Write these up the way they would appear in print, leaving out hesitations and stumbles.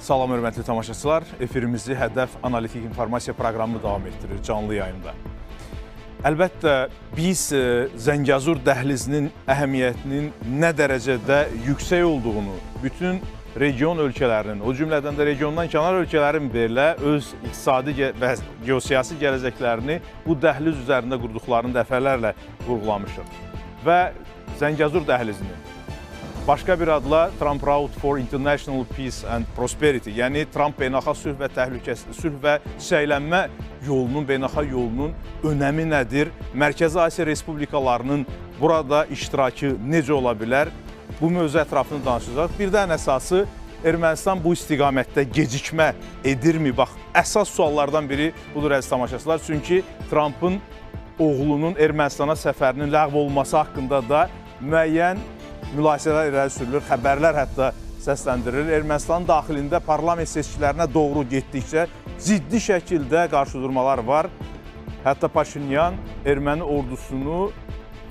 Salam, hörmətli tamaşaçılar. Efirimizi Hədəf Analitik İnformasiya proqramı davam etdirir canlı yayında. Əlbəttə, biz Zəngəzur dəhlizinin əhəmiyyətinin nə dərəcədə yüksək olduğunu, bütün region ölkələrinin, o cümlədən də regiondan kənar ölkələrin belə öz iqtisadi və geosiyasi gələcəklərini bu dəhliz üzərində qurduqlarını dəfələrlə vurğulamışıq. Və Zəngəzur dəhlizinin başqa bir adla Trump Route for International Peace and Prosperity, yəni Trump beynəlxalq sülh və çiçəklənmə yolunun, beynəlxalq yolunun önəmi nədir? Mərkəzi Asiya respublikalarının burada iştirakı necə ola bilər? Bu mövzu ətrafını danışacaq. Bir də ən əsası, Ermənistan bu istiqamətdə gecikmə edirmi? Bax, əsas suallardan biri budur, əziz tamaşaçılar. Çünki Trumpın oğlunun Ermənistana səfərinin ləğv olunması haqqında da müəyyən mülahisələr irəli sürülür, xəbərlər hətta səsləndirilir. Ermənistanın daxilində parlament seçkilərinə doğru getdikcə ciddi şəkildə qarşıdurmalar var. Hətta Paşinyan erməni ordusunu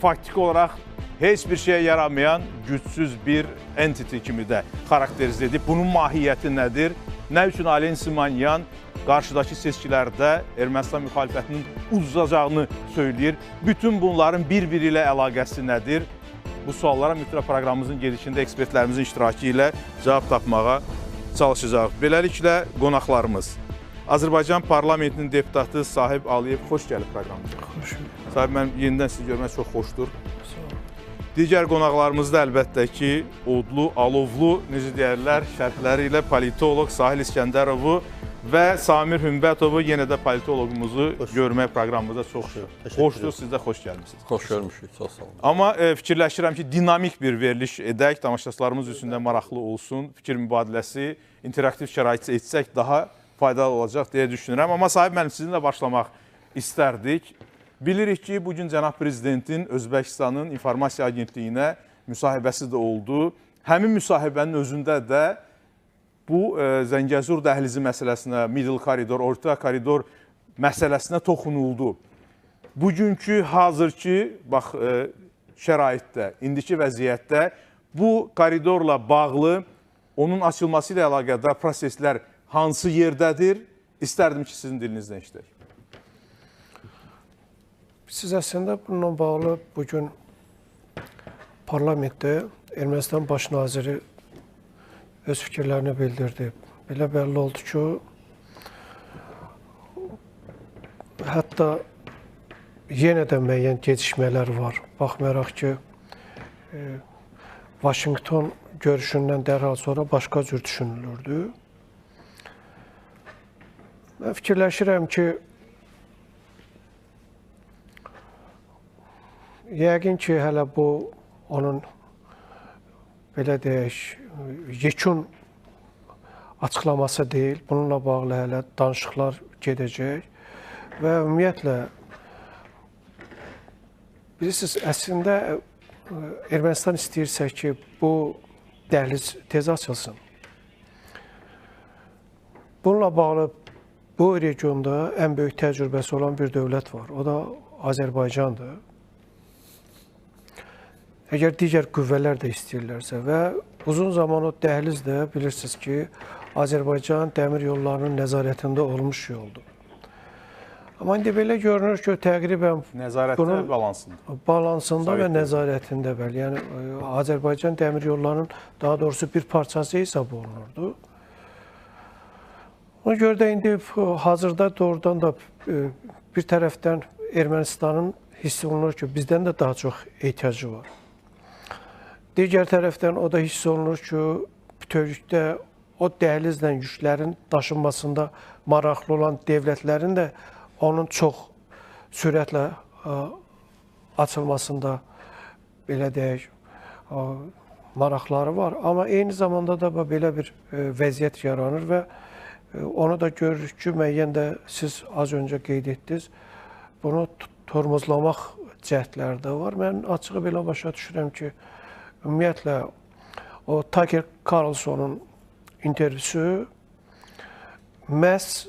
faktiki olaraq heç bir şeyə yaramayan gücsüz bir entity kimi də xarakterizə edib. Bunun mahiyyəti nədir? Nə üçün Alen Simonyan qarşıdakı seçkilərdə Ermənistan müxalifətinin uzacağını söyləyir? Bütün bunların bir-biri ilə əlaqəsi nədir? Bu suallara mütləq proqramımızın gedişində ekspertlərimizin iştirakı ilə cavab tapmağa çalışacaq. Beləliklə, qonaqlarımız Azərbaycan Parlamentinin deputatı Sahib Aliyev, xoş gəlib proqramımıza. Xoş gəlib. Sahib, mən yenidən sizi görmək çox xoşdur. Digər qonaqlarımız da əlbəttə ki, odlu, alovlu, necə deyərlər, şərhləri ilə politoloq Sahil İskəndərovu və Samir Hümbətovu, yenə də politoloqumuzu görmək proqramımıza çox xoşdur. Siz də xoş gəlmişsiniz. Xoş görmüşük, çox sağ olun. Amma fikirləşirəm ki, dinamik bir veriliş edək, tamaşaçılarımız üçün də maraqlı olsun, fikir mübadiləsi, interaktiv şərait etsək daha faydalı olacaq deyə düşünürəm. Amma Sahib müəllim, sizinlə başlamaq istərdik. Bilirik ki, bugün Cənab Prezidentin Özbəkistanın İnformasiya Agentliyinə müsahibəsi də oldu. Həmin müsahibənin özündə də bu Zəngəzur dəhlizi məsələsinə, middle koridor, orta koridor məsələsinə toxunuldu. Bugünkü, hazırki bax, şəraitdə, indiki vəziyyətdə bu koridorla bağlı onun açılması ilə əlaqədar proseslər hansı yerdədir? İstərdim ki, sizin dilinizdən işləyək. Siz əslində bununla bağlı bugün parlamentdə Ermənistan baş naziri öz fikirlərini bildirdi. Belə bəlli oldu ki, hətta yenə də müəyyən gecikmələr var. Baxmayaraq ki, Vaşinqton görüşündən dərhal sonra başqa cür düşünülürdü. Mən fikirləşirəm ki, yəqin ki, hələ bu onun belə deyək, yekun açıqlaması deyil. Bununla bağlı hələ danışıqlar gedəcək və ümumiyyətlə bilirsiniz, əslində Ermənistan istəyirsə ki, bu dəhliz tez açılsın. Bununla bağlı bu regionda ən böyük təcrübəsi olan bir dövlət var. O da Azərbaycandır. Əgər digər qüvvələr də istəyirlərsə və uzun zaman o dəhliz də bilirsiniz ki, Azərbaycan dəmir yollarının nəzarətində olmuş yoldur. Amma indi belə görünür ki, təqribən nəzarətdə balansında və nəzarətində bəli. Yəni Azərbaycan dəmir yollarının daha doğrusu bir parçası hesab olunurdu. Ona görə də indi hazırda doğrudan da bir tərəfdən Ermənistanın hiss olunur ki, bizdən də daha çox ehtiyacı var. Digər tərəfdən o da hiss olunur ki, bütövlükdə o dəhlizlə yüklərin daşınmasında maraqlı olan dövlətlərin də onun çox sürətlə açılmasında belə deyək, maraqları var. Amma eyni zamanda da belə bir vəziyyət yaranır və onu da görürük ki, müəyyən də siz az öncə qeyd etdiniz, bunu tormozlamaq cəhdləri də var. Mən açığı belə başa düşürəm ki, ümumiyyətlə, o Tucker Carlson'un intervyusu məhz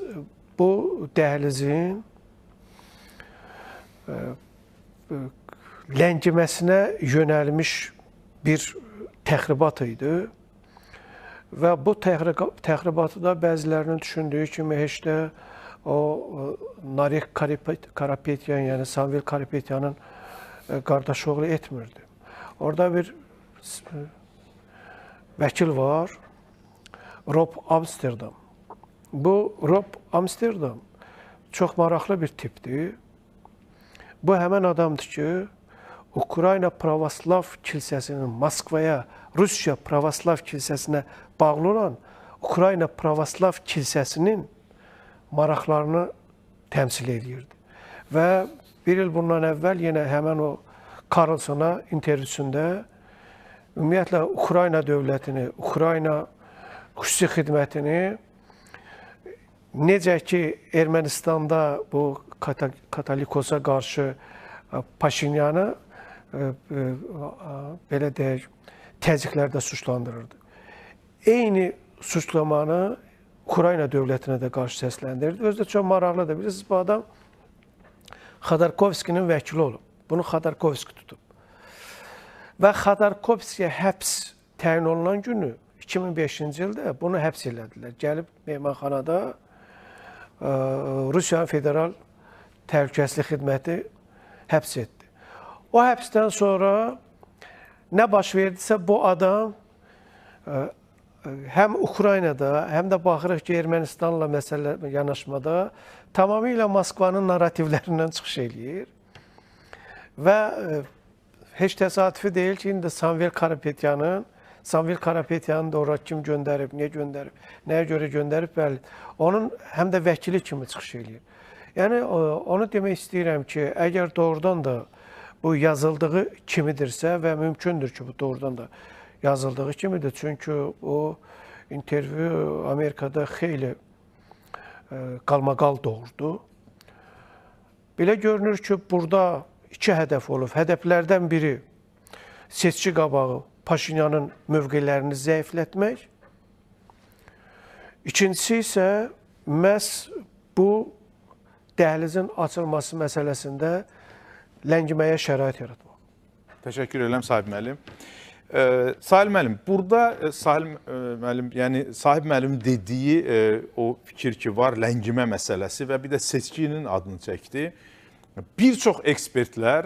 bu dəhlizin ləngiməsinə yönəlmiş bir təxribat idi Və bu təxribatı da bəzilərinin düşündüyü kimi heç də o Narek Karapetyan, yəni Samvel Karapetyanın qardaş oğlu etmirdi. Orada bir vəkil var, Rob Amsterdam. Bu Rob Amsterdam çox maraqlı bir tipdir. Bu həmən adamdır ki, Ukrayna Pravoslav Kilsəsinin Moskvaya, Rusiya Pravoslav Kilsəsinə bağlı olan Ukrayna Pravoslav Kilsəsinin maraqlarını təmsil edirdi. Və bir il bundan əvvəl yenə həmən o Karlsona intervyusunda ümumiyyətlə Ukrayna dövlətini, Ukrayna xüsusi xidmətini necə ki Ermənistanda bu Katolikosa qarşı Paşinyanı belə deyək, təzyiqlərdə suçlandırırdı. Eyni suçlamanı Ukrayna dövlətinə də qarşı səsləndirirdi. Özü də çox maraqlıdır. Bilirsiniz, bu adam Xodorkovskinin vəkili olub. Bunu Xodorkovski tutub. Və Xodorkovskiyə həbs təyin olunan günü 2005-ci ildə bunu həbs elədilər. Gəlib mehmanxanada Rusiyanın Federal Təhlükəsizlik Xidməti həbs etdi. O həbsdən sonra nə baş verdisə bu adam həm Ukraynada, həm də baxırıq ki, Ermənistanla məsələ yanaşmada tamamilə Moskvanın narrativlərindən çıxış eləyir. Və heç təsadüfi deyil ki, indi Samvel Karapetyanın da ora kim göndərib, niyə göndərib, nəyə görə göndərib, bəli. Onun həm də vəkili kimi çıxış eləyir. Yəni, onu demək istəyirəm ki, əgər doğrudan da bu yazıldığı kimidirsə və mümkündür ki, bu doğrudan da yazıldığı kimidir. Çünki o intervyu Amerikada xeyli qalmaqal doğurdu. Belə görünür ki, burada iki hədəf olub. Hədəflərdən biri seçki qabağı Paşinyanın mövqelərini zəiflətmək. İkincisi isə məhz bu dəhlizin açılması məsələsində ləngiməyə şərait yaratmaq. Təşəkkür edirəm Sahib müəllim. Sahib müəllim, burada Sahib müəllim dediyi o fikir ki var, ləngimə məsələsi və bir də seçkinin adını çəkdi. Bir çox ekspertlər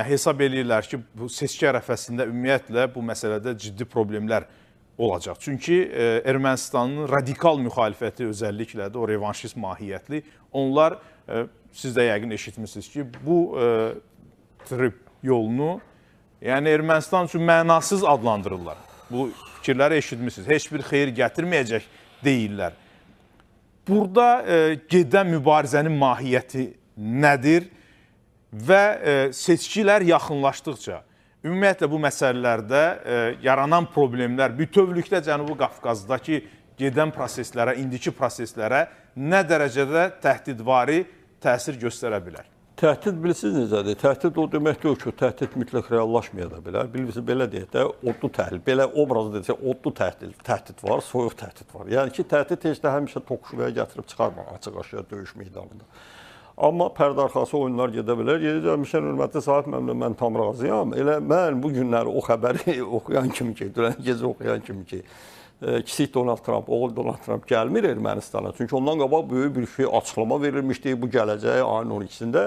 hesab edirlər ki, bu seçki ərəfəsində ümumiyyətlə bu məsələdə ciddi problemlər olacaq. Çünki Ermənistanın radikal müxalifəti özəlliklə də o revanşist mahiyyətli, onlar, siz də yəqin eşitmişsiniz ki, bu trip yolunu Ermənistan üçün mənasız adlandırırlar. Bu fikirləri eşitmişsiniz. Heç bir xeyir gətirməyəcək deyirlər. Burada gedən mübarizənin mahiyyəti nədir və seçkilər yaxınlaşdıqca ümumiyyətlə bu məsələlərdə yaranan problemlər bütövlükdə Cənubi Qafqazdakı gedən proseslərə, indiki proseslərə nə dərəcədə təhdidvari təsir göstərə bilər? Təhdid bilirsiniz necədir? Təhdid o demək deyil ki, təhdid mütləq reallaşmaya da bilər. Bilirsiniz, belə deyək də, odlu təhlil, belə obrazı desək, odlu təhdid var, soyuq təhdid var. Yəni ki, təhdid heç də həmişə toqquşmaya gətirib çıxarmaq açıq-aşıya döyüş meydanında. Amma pərdarxası oyunlar gedə bilər. Gəlmişən hörmətli Sahib müəllim, mən tam razıyam. Elə mən bu günləri o xəbəri oxuyan kimi ki, dünən gecə oxuyan kimi ki, kiçik Donald Trump, oğul Donald Trump gəlmir Ermənistana. Çünki ondan qabaq böyük bir açıqlama verilmişdi bu gələcəyi ayın 12-sində.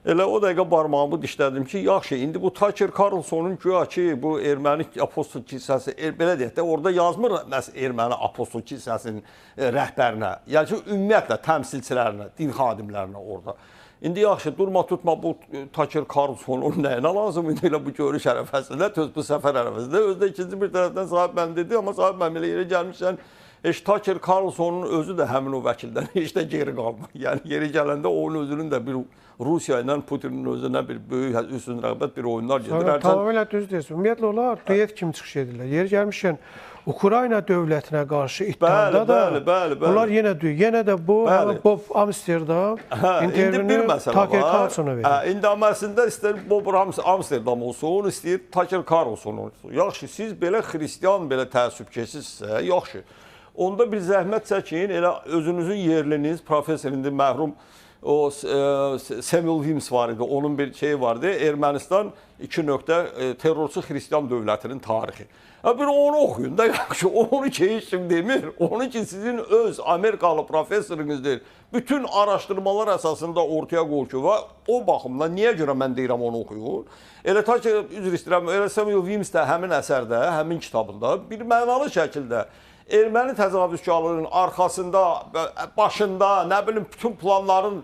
Elə o dəqiqə barmağımı dişlədim ki, yaxşı, indi bu Tucker Carlson'un güya ki, bu erməni apostol kilsəsi, belə deyək də, orada yazmır məhz erməni apostol kilsəsinin rəhbərinə, yəni ki, ümumiyyətlə təmsilçilərinə, din xadimlərinə orada. İndi yaxşı, durma tutma bu Tucker Carlson'un nəyinə lazım idi elə bu görüş ərəfəsində, bu səfər ərəfəsində. Özdə ikinci bir tərəfdən Sahib müəllim dedi, amma Sahib müəllim elə yerə gəlmişsən, Tucker Carlson'un özü də həmin o vəkildən heç də geri qalmır. Yəni, yeri gələndə onun özünün də bir Rusiya ilə Putinin özünə bir böyük üstün rəğbət bir oyunlar gedir. Tamamilə düz deyirsin. Ümumiyyətlə, onlar düet kimi çıxış edirlər. Yeri gəlmişkən, Ukrayna dövlətinə qarşı iddiada da bunlar yenə də bu Bob Amsterdam intervyunu Tucker Carlson'a verir. İndi əməsində istəyir Bob Amsterdam olsun, istəyir Tucker Carlson olsun. Yaxşı, siz belə xristiyan, belə təəssübkeşsizsə, yaxşı. Onda bir zəhmət çəkin, elə özünüzün yerliniz, profesor indi məhrum o Samuel Wims var idi, onun bir şeyi vardı, Ermənistan 2. terrorçu xristiyan dövlətinin tarixi. Bir onu oxuyun da yaxşı. Onu ki heç kim demir. Onu ki sizin öz Amerikalı professorunuzdur. Bütün araşdırmalar əsasında ortaya qoyur ki, və o baxımdan niyə görə mən deyirəm onu oxuyun? Elə ta ki, üzr istəyirəm, elə Samuel Wims də həmin əsərdə, həmin kitabında bir mənalı şəkildə erməni təcavüzkarlığının arxasında, başında, nə bilim, bütün planların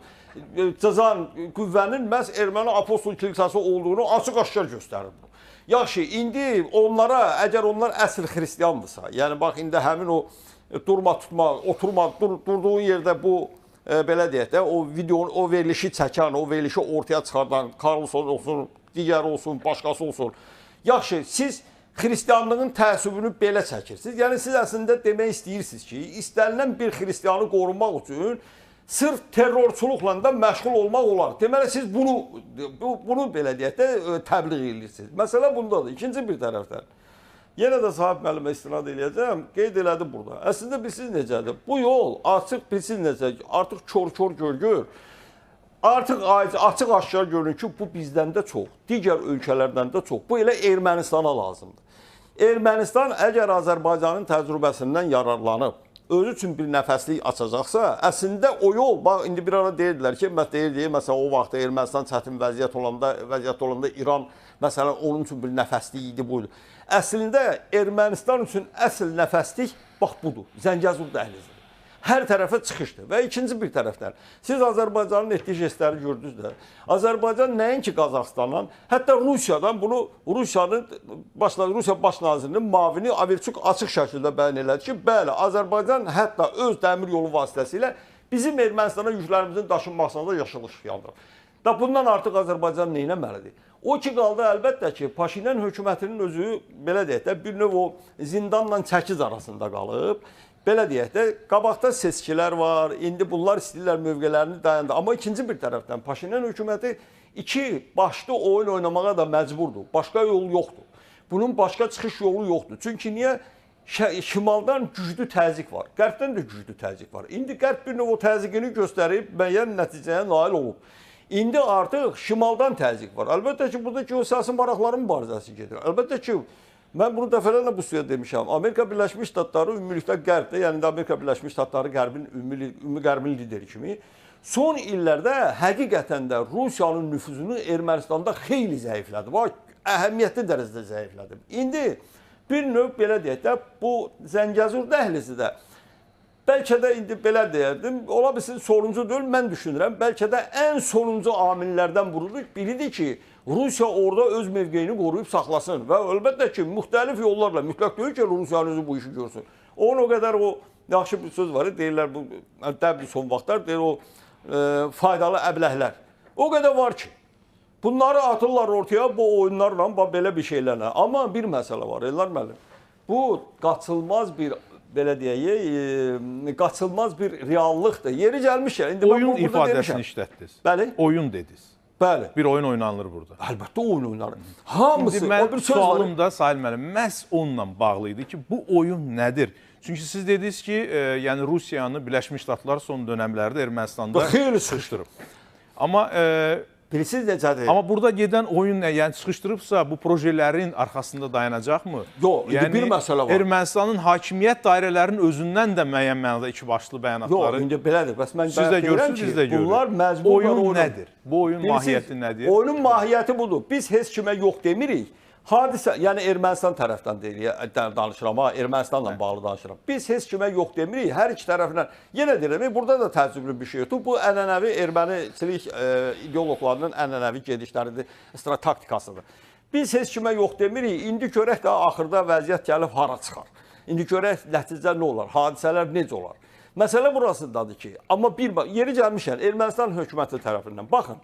cızan qüvvənin məhz erməni apostol kilsəsi olduğunu açıq-aşkar göstərir. Yaxşı, indi onlara, əgər onlar əsl xristiandırsa, yəni bax, indi həmin o durma, tutma, oturma, durduğun yerdə bu, belə deyək də, o videonun, o verilişi çəkən, o verilişi ortaya çıxardan, Karlson olsun, digər olsun, başqası olsun. Yaxşı, siz xristianlığın təəssübünü belə çəkirsiniz. Yəni, siz əslində demək istəyirsiniz ki, istənilən bir xristianı qorunmaq üçün sırf terrorçuluqla da məşğul olmaq olar. Deməli, siz bunu belə deyək də təbliğ edirsiniz. Məsələ bundadır. İkinci bir tərəfdən. Yenə də Sahib müəllimə istinad edəcəm. Qeyd elədi burada. Əslində, bilirsiniz necədir? Bu yol açıq, bilirsiniz necə, artıq kör-kör görgür. Artıq açıq-aşkar görünür ki, bu bizdən də çox, digər ölkələrdən də çox. Bu elə Ermənistana lazımdır. Ermənistan əgər Azərbaycanın təcrübəsindən yararlanıb, özü üçün bir nəfəslik açacaqsa, əslində o yol, bax, indi bir ara deyirdilər ki, məsələn, o vaxtda Ermənistan çətin vəziyyət olanda İran, məsələn, onun üçün bir nəfəslik idi, buydu. Əslində, Ermənistan üçün əsl nəfəslik, bax, budur, Zəngəzur dəhlizidir. Hər tərəfə çıxışdır və ikinci bir tərəfdən, siz Azərbaycanın etdiyi jestləri gördünüz də, Azərbaycan nəinki Qazaxıstandan, hətta Rusiyadan bunu, Rusiya baş nazirinin mavini Averçuk açıq şəkildə bəyan elədi ki, bəli, Azərbaycan hətta öz dəmir yolu vasitəsilə bizim Ermənistana yüklərimizin daşınmasına da yaşıl ışıq yandırır. Da bundan artıq Azərbaycan neynəməlidir? O ki, qaldı əlbəttə ki, Paşinyan hökumətinin özü, belə deyək də, bir növ o zindanla çəkiz arasında qalıb. Belə deyək də, qabaqda seçkilər var, indi bunlar istəyirlər mövqələrini dayandı. Amma ikinci bir tərəfdən Paşinyan hökuməti iki başlı oyun oynamağa da məcburdur. Başqa yol yoxdur. Bunun başqa çıxış yolu yoxdur. Çünki niyə? Şimaldan güclü təzyiq var, qərbdən də güclü təzyiq var. İndi qərb bir növ o təzyiqini göstərib, müəyyən nəticəyə nail olub. İndi artıq şimaldan təzyiq var. Əlbəttə ki, burada geosiyasi maraqların mübarizəsi gedir. Əlbəttə ki, mən bunu dəfələrlə bu suya demişəm. Amerika Birləşmiş Ştatları ümumilikdə qərbdə, yəni də Amerika Birləşmiş Ştatları qərbin ümumi qərbin lideri kimi son illərdə həqiqətən də Rusiyanın nüfuzunu Ermənistanda xeyli zəiflədi. Əhəmiyyətli dərəcədə zəiflədi. İndi bir növ belə deyək də, bu Zəngəzur dəhlizi də bəlkə də indi belə deyərdim, ola bilsin sonuncu deyil, mən düşünürəm, bəlkə də ən sonuncu amillərdən biridir ki, Rusiya orada öz mövqeyini qoruyub saxlasın və əlbəttə ki, müxtəlif yollarla, mütləq deyil ki, Rusiyanın özü bu işi görsün. Onun o qədər o, yaxşı bir söz var, deyirlər, bu dəbli son vaxtlar, deyir o faydalı əbləhlər. O qədər var ki, bunları atırlar ortaya bu oyunlarla, belə bir şeylərlə. Amma bir məsələ var, Elnar müəllim, bu qaçılmaz bir, belə deyək, qaçılmaz bir reallıqdır. Yeri gəlmişkən, indi oyun ifadəsini işlətdiniz. Bəli. Oyun dediniz. Bəli. Bir oyun oynanılır burada. Əlbəttə oyun oynanır. Hamısı, İndi o bir söz var. Sualım da Sahil müəllim, məhz onunla bağlı idi ki, bu oyun nədir? Çünki siz dediniz ki, yəni Rusiyanı Birləşmiş Ştatlar son dönəmlərdə Ermənistanda xeyli sıxışdırıb. Amma bilirsiniz necədir? Amma burada gedən oyun nə? Yəni sıxışdırıbsa bu projelerin arxasında dayanacaqmı? Yox, indi bir məsələ var. Ermənistanın hakimiyyət dairələrinin özündən də müəyyən mənada iki başlı bəyanatları. Yox, indi belədir. Bəs mən siz də görürsünüz, siz də görürsünüz. Bunlar məcbur oyun nədir? Bu oyun mahiyyəti nədir? Oyunun mahiyyəti budur. Biz heç kimə yox demirik. Hadisə, yəni Ermənistan tərəfdən danışıram, Ermənistanla bağlı danışıram. Biz heç kimə yox demirik, hər iki tərəfindən. Yenə deyirəm, burada da təəccüblü bir şey yoxdur. Bu ənənəvi erməniçilik ideoloqlarının ənənəvi gedişləridir, taktikasıdır. Biz heç kimə yox demirik, indi görək də axırda vəziyyət gəlib hara çıxar. İndi görək nəticə nə olar, hadisələr necə olar. Məsələ burasındadır ki, amma yeri gəlmişən Ermənistan hökuməti tərəfindən, baxın.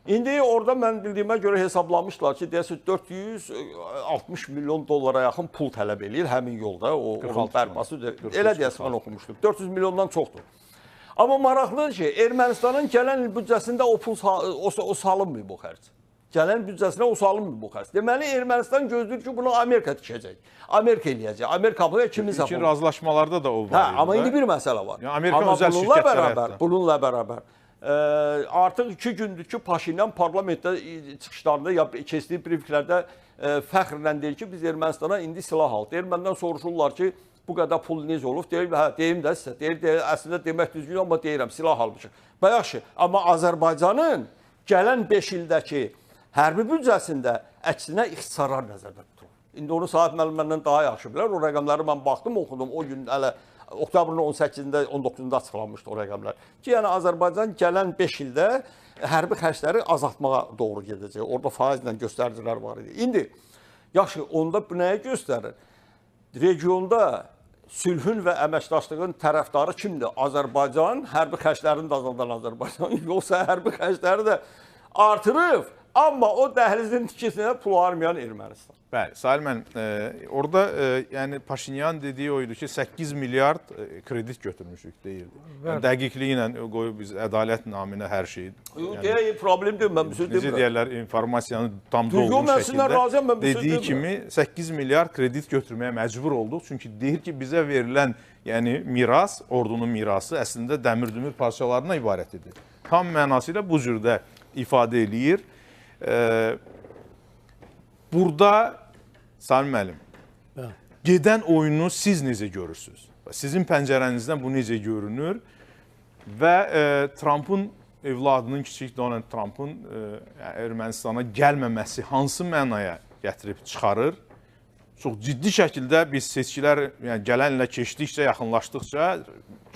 İndi orada mən bildiyimə görə hesablamışlar ki, deyəsə 460 milyon dollara yaxın pul tələb eləyir həmin yolda. O bərpası, elə deyəsə mən oxumuşdum. 400 milyondan çoxdur. Amma maraqlıdır ki, Ermənistanın gələn il büdcəsində o pul salınmıyor bu xərc. Gələn büdcəsinə o salınmıyor bu xərc. Deməli, Ermənistan gözləyir ki, bunu Amerika tikəcək. Amerika eləyəcək. Amerika bu kiminsə razılaşmalarda da o var. Hə, amma indi bir məsələ var. Yəni Amerika özəl şirkətləri bununla bərabər artıq 2 gündür ki Paşinyan parlamentdə çıxışlarında ya keçdiyi brieflərdə fəxrlə deyir ki, biz Ermənistana indi silah aldı. Erməndən soruşurlar ki, bu qədər pul necə olub? Deyir, hə, deyim də sizə. Deyir, əslində demək düzgün, amma deyirəm, silah almışıq. Və yaxşı, amma Azərbaycanın gələn 5 ildəki hərbi büdcəsində əksinə ixtisarlar nəzərdə tutulur. İndi onu Said müəllim məndən daha yaxşı bilər. O rəqəmləri mən baxdım, oxudum. O gün hələ oktyabrın 18-də, 19-da açıqlanmışdı o rəqəmlər. Ki, yəni Azərbaycan gələn 5 ildə hərbi xərcləri azaltmağa doğru gedəcək. Orada faizlə göstəricilər var idi. İndi, yaxşı, onda bu nəyə göstərir? Regionda sülhün və əməkdaşlığın tərəfdarı kimdir? Azərbaycan, hərbi xərclərini də azaldan Azərbaycan, yoxsa hərbi xərcləri də artırıb, amma o dəhlizin tikisinə pul harmayan Ermənistan. Bəli, Salih müəllim, orada yəni Paşinyan dediyi o idi ki, 8 milyard kredit götürmüşük deyildi. Yəni, dəqiqliyi ilə qoyub biz ədalət naminə hər şeyi. Yəni, problem deyil, mən bir söz demirəm. Necə deyərlər, informasiyanı tam dolduğu şəkildə dediyi kimi 8 milyard kredit götürməyə məcbur olduq. Çünki deyir ki, bizə verilən yəni miras, ordunun mirası əslində dəmir-dümür parçalarına ibarət edir. Tam mənasıyla bu cürdə ifadə eləyir. Burada Salih müəllim, gedən oyunu siz necə görürsünüz? Sizin pəncərənizdən bu necə görünür? Və Trumpın evladının, kiçik Donald Trumpın Ermənistana gəlməməsi hansı mənaya gətirib çıxarır? Çox ciddi şəkildə biz seçkilər yəni gələn ilə keçdikcə, yaxınlaşdıqca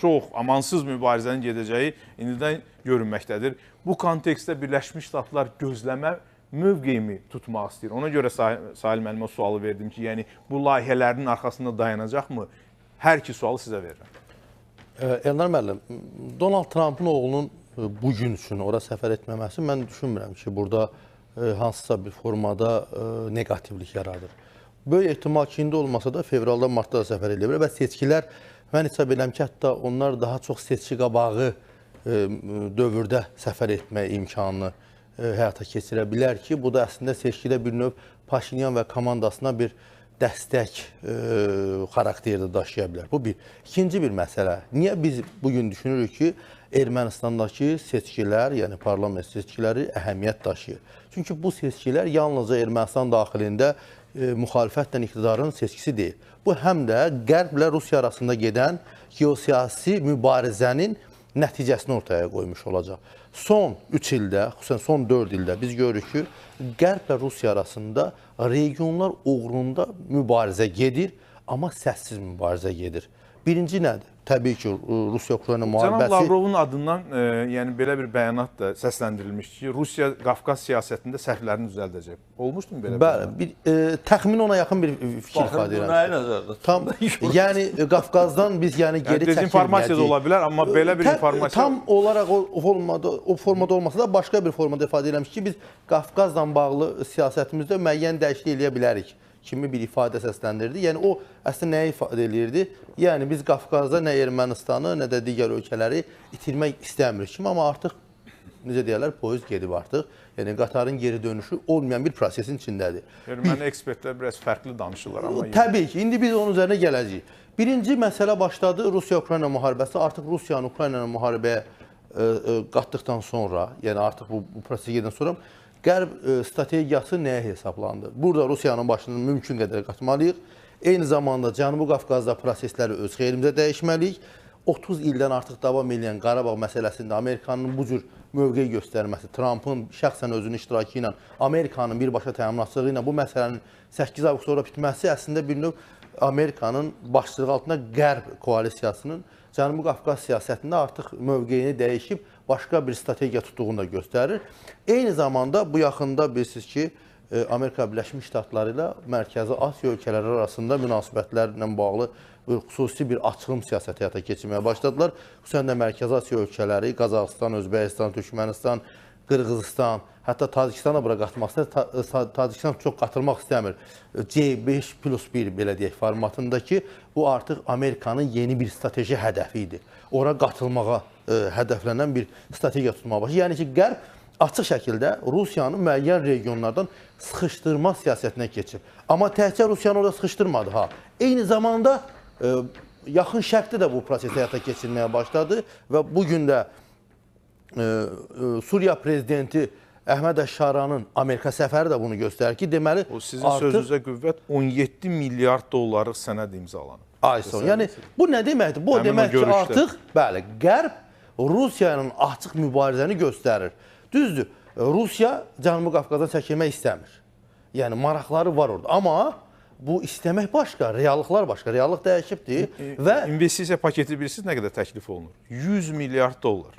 çox amansız mübarizənin gedəcəyi indidən görünməkdədir. Bu kontekstdə Birləşmiş Ştatlar gözləmə mövqeyimi tutmaq istəyir. Ona görə Salih müəllimə sualı verdim ki, yəni bu layihələrin arxasında dayanacaqmı? Hər iki sualı sizə verirəm. Elnar müəllim, Donald Trump'ın oğlunun bugün üçün ora səfər etməməsi mən düşünmürəm ki, burada hansısa bir formada negativlik yaradır. Böyük ehtimal ki, indi olmasa da fevralda, martda da səfər edə bilər və seçkilər, mən hesab edirəm ki, hətta onlar daha çox seçki qabağı dövrdə səfər etmə imkanını həyata keçirə bilər ki, bu da əslində seçkidə bir növ Paşinyan və komandasına bir dəstək xarakterdə daşıya bilər. Bu bir. İkinci bir məsələ. Niyə biz bugün düşünürük ki, Ermənistandakı seçkilər, yəni parlament seçkiləri əhəmiyyət daşıyır? Çünki bu seçkilər yalnızca Ermənistan daxilində müxalifətlə iqtidarın seçkisi deyil. Bu həm də Qərblə Rusiya arasında gedən geosiyasi mübarizənin nəticəsini ortaya qoymuş olacaq. Son 3 ildə, xüsusən son 4 ildə biz görürük ki, Qərblə Rusiya arasında regionlar uğrunda mübarizə gedir, amma səssiz mübarizə gedir. Birinci nədir? Təbii ki, Rusiya-Ukrayna müharibəsi... Cənab Lavrovun adından yəni belə bir bəyanat da səsləndirilmiş ki, Rusiya Qafqaz siyasətində səhvlərini düzəldəcək. Olmuşdu mu belə? Bəli, təxmin ona yaxın bir fikir ifadə edirəm. Nəyə nəzərdə? Tam, yəni Qafqazdan biz yəni geri çəkilməyəcəyik. Dezinformasiya da ola bilər, amma belə bir informasiya... Tam olaraq o formada olmasa da başqa bir formada ifadə edirəm ki, biz Qafqazla bağlı siyasətimizdə müəyyən dəyişiklik eləyə bilərik kimi bir ifadə səsləndirdi. Yəni o əslində nəyə ifadə edirdi? Yəni biz Qafqazda nə Ermənistanı, nə də digər ölkələri itirmək istəmirik kimi, amma artıq necə deyirlər, poyuz gedib artıq. Yəni qatarın geri dönüşü olmayan bir prosesin içindədir. Erməni ekspertlər biraz fərqli danışırlar amma təbii ki, indi biz onun üzərinə gələcəyik. Birinci məsələ başladı Rusiya-Ukrayna müharibəsi. Artıq Rusiyanın Ukraynanın müharibəyə qatdıqdan sonra, yəni artıq bu prosesə gedən sonra Qərb strategiyası nəyə hesablandı? Burada Rusiyanın başını mümkün qədər qatmalıyıq. Eyni zamanda Cənubi Qafqazda prosesləri öz xeyrimizə dəyişməliyik. 30 ildən artıq davam edən Qarabağ məsələsində Amerikanın bu cür mövqe göstərməsi, Trumpın şəxsən özünün iştirakı ilə, Amerikanın birbaşa təminatçılığı ilə bu məsələnin 8 avqust sonra bitməsi əslində bir növ Amerikanın başçılığı altında Qərb koalisiyasının Cənubi Qafqaz siyasətində artıq mövqeyini dəyişib başqa bir strategiya tutduğunu da göstərir. Eyni zamanda bu yaxında bilirsiniz ki, Amerika Birləşmiş Ştatları ilə Mərkəzi Asiya ölkələri arasında münasibətlərlə bağlı xüsusi bir açılım siyasəti həyata keçirməyə başladılar. Xüsusən də Mərkəzi Asiya ölkələri, Qazaxıstan, Özbəkistan, Türkmənistan, Qırğızistan, hətta Tacikistan da bura qatmaqsa, Tacikistan çox qatılmaq istəmir. C5+1 belə deyək formatındakı bu artıq Amerikanın yeni bir strateji hədəfi idi. Ora qatılmağa hədəflənən bir strategiya tutmağa başlayır. Yəni ki, Qərb açıq şəkildə Rusiyanın müəyyən regionlardan sıxışdırma siyasətinə keçir. Amma təkcə Rusiyanı orada sıxışdırmadı. Eyni zamanda yaxın şərqdə də bu prosesi həyata keçirməyə başladı və bugün də Suriya prezidenti Əhməd Əşşaranın Amerika səfəri də bunu göstərir ki, deməli O sizin sözünüzə qüvvət 17 milyard dollarlıq sənəd imzalanıb. Ay son. Yəni bu nə deməkdir? Bu Həmin o demək ki, görüşdə. artıq bəli, Qərb Rusiya ilə açıq mübarizəni göstərir. Düzdür, Rusiya Cənubi Qafqazdan çəkilmək istəmir. Yəni maraqları var orada. Amma bu istəmək başqa, reallıqlar başqa. Reallıq dəyişibdir və investisiya paketi bilirsiniz nə qədər təklif olunur? 100 milyard dollar.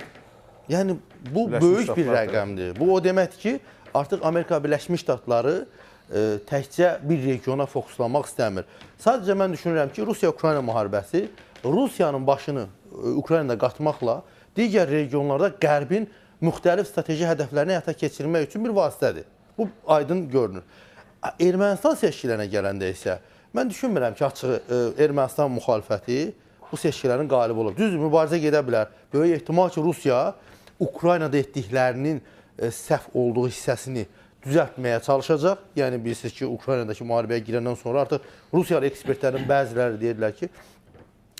yəni bu Birləşmiş böyük bir Ştatlar rəqəmdir. Bu o deməkdir ki, artıq Amerika Birləşmiş Ştatları təkcə bir regiona fokuslanmaq istəmir. Sadəcə mən düşünürəm ki, Rusiya-Ukrayna müharibəsi Rusiyanın başını Ukraynada qatmaqla digər regionlarda Qərbin müxtəlif strateji hədəflərini həyata keçirmək üçün bir vasitədir. Bu aydın görünür. Ermənistan seçkilərinə gələndə isə mən düşünmürəm ki, açığı Ermənistan müxalifəti bu seçkilərin qalib olur. Düzdür, mübarizə gedə bilər. Böyük ehtimal ki, Rusiya Ukraynada etdiklərinin səhv olduğu hissəsini düzəltməyə çalışacaq. Yəni bilirsiniz ki, Ukraynadakı müharibəyə girəndən sonra artıq Rusiyalı ekspertlərin bəziləri deyirlər ki,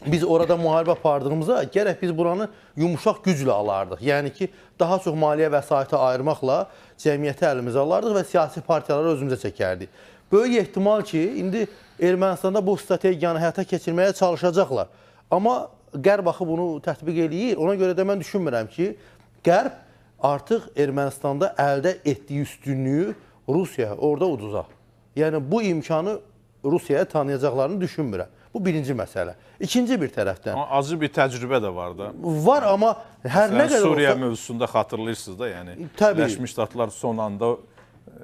biz orada müharibə apardığımızda gərək biz buranı yumuşaq güclə alardıq. Yəni ki, daha çox maliyyə vəsaiti ayırmaqla cəmiyyəti əlimizə alardıq və siyasi partiyaları özümüzə çəkərdik. Böyük ehtimal ki, indi Ermənistanda bu strategiyanı həyata keçirməyə çalışacaqlar. Amma Qərb axı bunu tətbiq eləyir. Ona görə də mən düşünmürəm ki, Qərb artıq Ermənistanda əldə etdiyi üstünlüyü Rusiyaya orada uduzaq. Yəni bu imkanı Rusiyaya tanıyacaqlarını düşünmürəm. Bu birinci məsələ. İkinci bir tərəfdən. Amma acı bir təcrübə də var da. Var, amma hər nə qədər Suriya olsa... mövzusunda xatırlayırsınız da, yəni Təbii. Birləşmiş Ştatlar son anda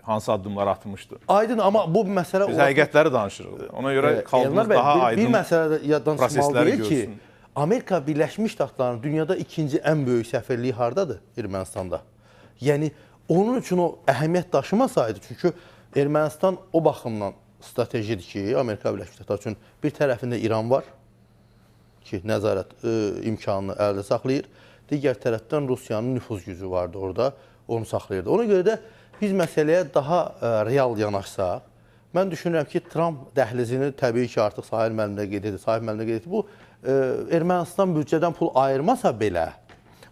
hansı addımlar atmışdı. Aydın, amma bu məsələ... Biz həqiqətləri danışırıq. Ona görə xalqımız daha aydın bir məsələ yaddan çıxmalı prosesləri deyil ki, görsün. Amerika Birləşmiş Ştatlarının dünyada ikinci ən böyük səfirliyi hardadır? Ermənistanda. Yəni, onun üçün o əhəmiyyət daşımasaydı, çünki Ermənistan o baxımdan stratejidir ki, Amerika Birləşmiş Ştatları üçün bir tərəfində İran var ki, nəzarət imkanını əldə saxlayır. Digər tərəfdən Rusiyanın nüfuz gücü vardı orada, onu saxlayırdı. Ona görə də biz məsələyə daha real yanaşsaq, mən düşünürəm ki, Trump dəhlizini təbii ki, artıq Sahil müəllimlə qeyd edir. Sahil müəllimlə qeyd edir. Bu, Ermənistan büdcədən pul ayırmasa belə,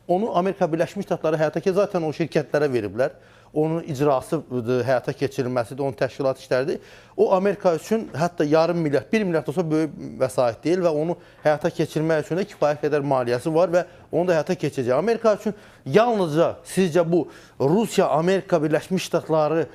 onu Amerika Birləşmiş Ştatları həyata ki, zaten o şirkətlərə veriblər. Onun icrasıdır, həyata keçirilməsidir, onun təşkilat işləridir. O, Amerika üçün hətta yarım milyard, 1 milyard olsa böyük vəsait deyil və onu həyata keçirmək üçün də kifayət qədər maliyyəsi var və onu da həyata keçəcək. Amerika üçün yalnızca sizcə bu Rusiya-Amerika Birləşmiş Ştatları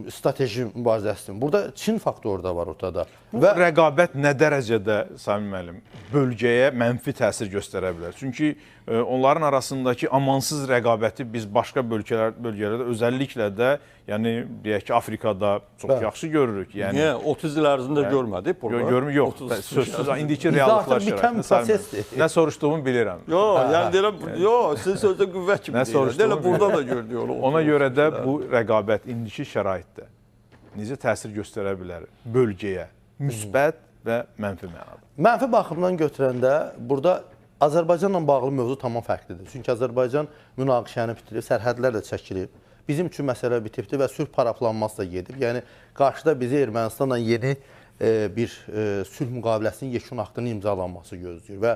strateji mübarizəsidir. Burada Çin faktoru da var ortada. Bu rəqabət nə dərəcədə, Sami müəllim, bölgəyə mənfi təsir göstərə bilər? Çünki onların arasındakı amansız rəqabəti biz başqa bölgələrdə, özəlliklə də, yəni deyək ki, Afrikada çox yaxşı görürük. Yəni niyə 30 il ərzində görmədik burada? Yox, sözsüz indiki reallıqlar şəraitində. Nə soruşduğumu bilirəm. Yox, yəni deyirəm, yox, sizin sözdə qüvvət kimi deyirəm. Deyirəm, burada da gördük onu. Ona görə də bu rəqabət indiki şəraitdə necə təsir göstərə bilər bölgəyə, müsbət və mənfi mənada? Mənfi baxımdan götürəndə burada Azərbaycanla bağlı mövzu tamam fərqlidir. Çünki Azərbaycan münaqişəni bitirib, sərhədlər də çəkilib. Bizim üçün məsələ bitibdir və sülh paraflanması da gedib. Yəni, qarşıda bizi Ermənistanla yeni bir sülh müqaviləsinin yekun aktının imzalanması gözləyir. Və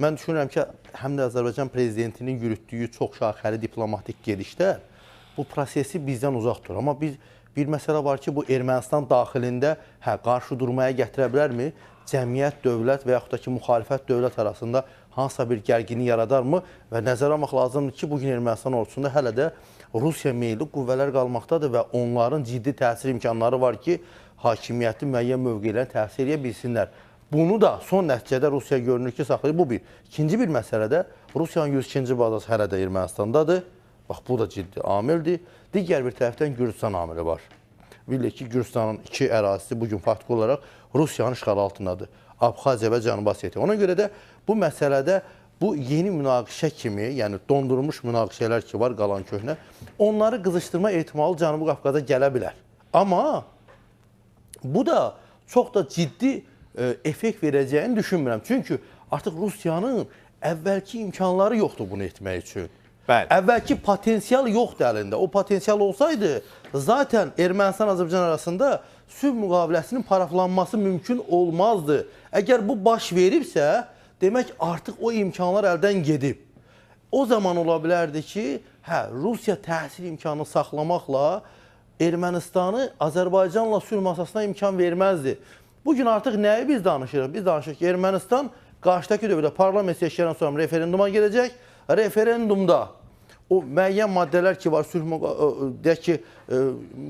mən düşünürəm ki, həm də Azərbaycan prezidentinin yürütdüyü çox şaxəli diplomatik gedişlər bu prosesi bizdən uzaq durur. Amma bir məsələ var ki, bu Ermənistan daxilində qarşı durmaya gətirə bilərmi? Cəmiyyət, dövlət və yaxud da ki, müxalifət dövlət arasında hansısa bir gərginlik yaradarmı? Və nəzərə almaq lazımdır ki, bugün Ermənistan ordusunda hələ də Rusiya meyilli qüvvələr qalmaqdadır və onların ciddi təsir imkanları var ki, hakimiyyəti müəyyən mövqelərə təsir edə bilsinlər. Bunu da son nəticədə Rusiya görünür ki, saxlayır. Bu bir. İkinci bir məsələdə Rusiyanın 102-ci bazası hələ də Ermənistandadır. Bax, bu da ciddi amildir. Digər bir tərəfdən Gürcistan amili var. Bilirik ki, Gürcistanın iki ərazisi bugün faktiki olaraq Rusiyanın işğalı altındadır. Abxaziya və Cənubi Osetiya. Ona görə də bu məsələdə bu yeni münaqişə kimi, yəni dondurulmuş münaqişələr ki var, qalan köhnə, onları qızışdırma ehtimalı Cənubi Qafqaza gələ bilər. Amma bu da çox da ciddi effekt verəcəyini düşünmürəm. Çünki artıq Rusiyanın əvvəlki imkanları yoxdur bunu etmək üçün. Bəli. Əvvəlki potensial yoxdur əlində. O potensial olsaydı, zaten Ermənistan-Azərbaycan arasında sülh müqaviləsinin paraflanması mümkün olmazdı. Əgər bu baş veribsə, demək artıq o imkanlar əldən gedib. o zaman ola bilərdi ki, hə, Rusiya təsir imkanını saxlamaqla Ermənistanı Azərbaycanla sülh masasına imkan verməzdi. Bugün artıq nəyi biz danışırıq? Biz danışırıq ki, Ermənistan qarşıdakı dövrdə parlament seçkilərindən sonra referenduma gedəcək. Referendumda o müəyyən maddələr ki var, deyək ki,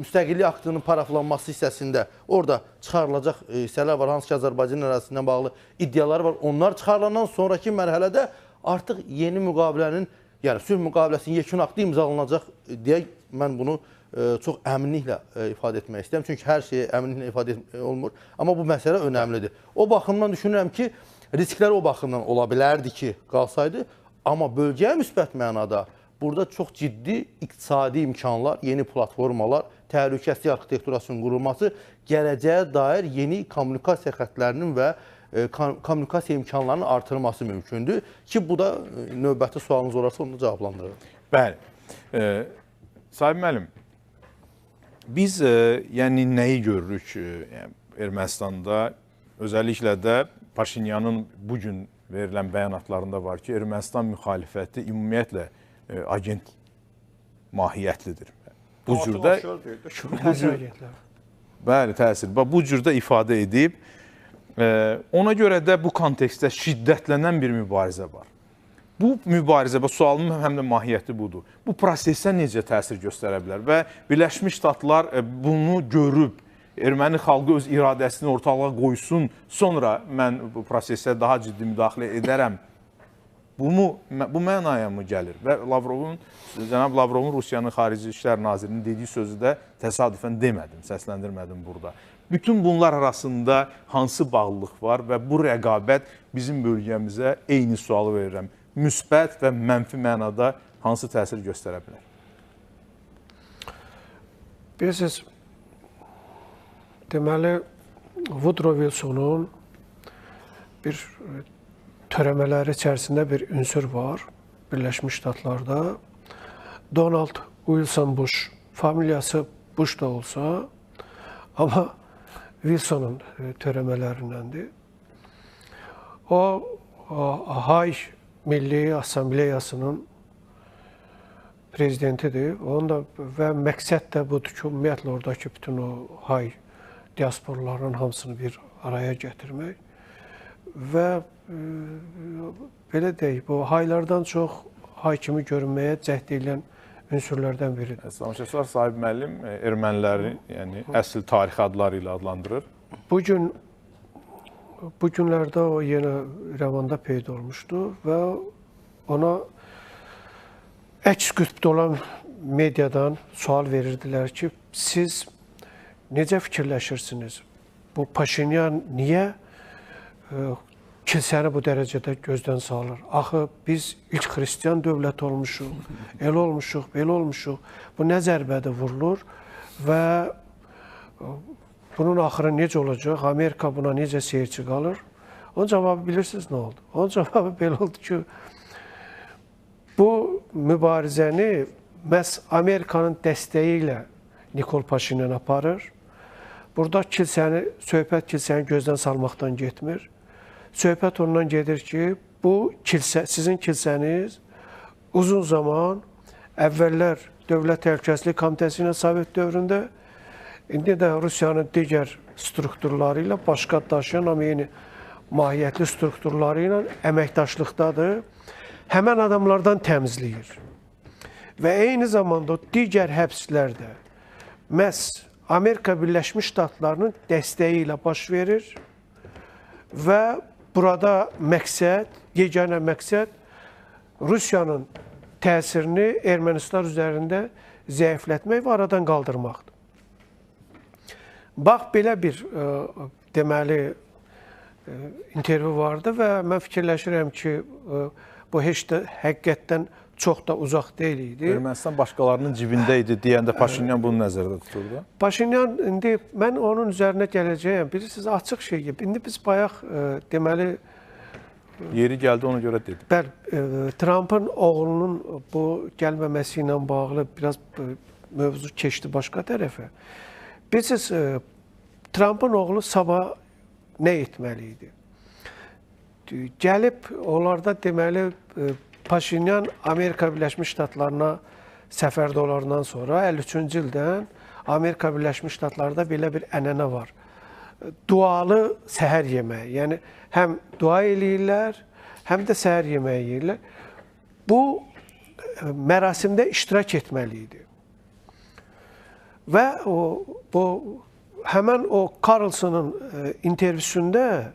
müstəqillik aktının paraflanması hissəsində orada çıxarılacaq hissələr var, hansı ki, Azərbaycan ərazisindən bağlı iddialar var. Onlar çıxarılandan sonraki mərhələdə artıq yeni müqavilənin, yəni sülh müqaviləsinin yekun aktı imzalanacaq deyə mən bunu çox əminliklə ifadə etmək istəyirəm. Çünki hər şeyi əminliklə ifadə etmək olmur. Amma bu məsələ önəmlidir. O baxımdan düşünürəm ki, risklər o baxımdan ola bilərdi ki, qalsaydı. Amma bölgəyə müsbət mənada burada çox ciddi iqtisadi imkanlar, yeni platformalar, təhlükəsizlik arxitekturasının qurulması, gələcəyə dair yeni kommunikasiya xətlərinin və kommunikasiya imkanlarının artırılması mümkündür ki, bu da növbəti sualınız olarsa onu cavablandırır. Bəli. Sahib müəllim, biz yəni nəyi görürük Ermənistanda? Özəlliklə də Paşinyanın bugün verilən bəyanatlarında var ki, Ermənistan müxalifəti ümumiyyətlə agent mahiyyətlidir. Bu cürdə bəli, təsir. Bu cürdə ifadə edib. Ona görə də bu kontekstdə şiddətlənən bir mübarizə var. Bu mübarizə, sualın həm də mahiyyəti budur. Bu prosesə necə təsir göstərə bilər və Birləşmiş Ştatlar bunu görüb, erməni xalqı öz iradəsini ortalığa qoysun, sonra mən bu prosesə daha ciddi müdaxilə edərəm. Bu mənaya mı gəlir? Və cənab Lavrovun Rusiyanın Xarici İşlər Nazirinin dediyi sözü də təsadüfən demədim, səsləndirmədim burada. Bütün bunlar arasında hansı bağlılıq var və bu rəqabət bizim bölgəmizə eyni sualı verirəm. Müsbət və mənfi mənada hansı təsir göstərə bilər? Bilirsiniz, deməli, Woodrow Wilsonun bir törəmələri içərisində bir ünsür var Birləşmiş Ştatlarda. Donald Wilson Bush, familiyası Bush da olsa, amma Wilsonun törəmələrindəndir. O, Hay Milli Assambleyasının prezidentidir. Və məqsəd də budur ki, ümumiyyətlə oradakı bütün o hay diasporalarının hamısını bir araya gətirmək. Və belə deyək, bu haylardan çox hay kimi görünməyə cəhd edilən ünsürlərdən biridir. Samaşəçilər Sahib müəllim erməniləri, yəni əsl tarixi adları ilə adlandırır. Bu günlərdə o yenə İrəvanda peyda olmuşdu və ona əks qütbdə olan mediadan sual verirdilər ki, siz necə fikirləşirsiniz? Bu Paşinyan niyə kilsəni bu dərəcədə gözdən salır? Axı biz ilk xristian dövlət olmuşuq, elə olmuşuq, belə olmuşuq. Bu nə zərbədə vurulur və bunun axırı necə olacaq? Amerika buna necə seyirci qalır? Onun cavabı bilirsiniz nə oldu? Onun cavabı belə oldu ki, bu mübarizəni məhz Amerikanın dəstəyi ilə Nikol Paşinyan aparır. Burada söhbət kilsəni gözdən salmaqdan getmir. Söhbət ondan gedir ki, bu sizin kilsəniz uzun zaman əvvəllər Dövlət Təhlükəsizlik Komitəsi ilə Sovet dövründə, indi də Rusiyanın digər strukturları ilə başqa daşıyan, amma yeni mahiyyətli strukturları ilə əməkdaşlıqdadır. Həmən adamlardan təmizləyir. Və eyni zamanda digər həbslərdə məhz Amerika Birləşmiş Ştatlarının dəstəyi ilə baş verir və burada məqsəd, yeganə məqsəd Rusiyanın təsirini Ermənistan üzərində zəiflətmək və aradan qaldırmaqdır. Bax, belə bir deməli intervyu vardı və mən fikirləşirəm ki, bu heç də həqiqətdən çox da uzaq deyil idi. Ermənistan başqalarının cibində idi deyəndə Paşinyan bunu nəzərdə tuturdu. Paşinyan, indi mən onun üzərinə gələcəyəm. Bilirsiniz, açıq şey. İndi biz bayaq deməli... Yeri gəldi, ona görə dedim. Bəli, Trump'ın oğlunun bu gəlməməsi ilə bağlı biraz mövzu keçdi başqa tərəfə. Bilirsiniz, Trump'ın oğlu sabah nə etməli idi? Gəlib, onlarda deməli, Paşinyan Amerika Birləşmiş Ştatlarına səfərdə olandan sonra 53-cü ildən Amerika Birləşmiş Ştatlarında belə bir ənənə var. Dualı səhər yeməyi. Yəni həm dua eləyirlər, həm də səhər yeməyi yeyirlər. Bu mərasimdə iştirak etməli idi. Və həmən o Carlson'un intervyusunda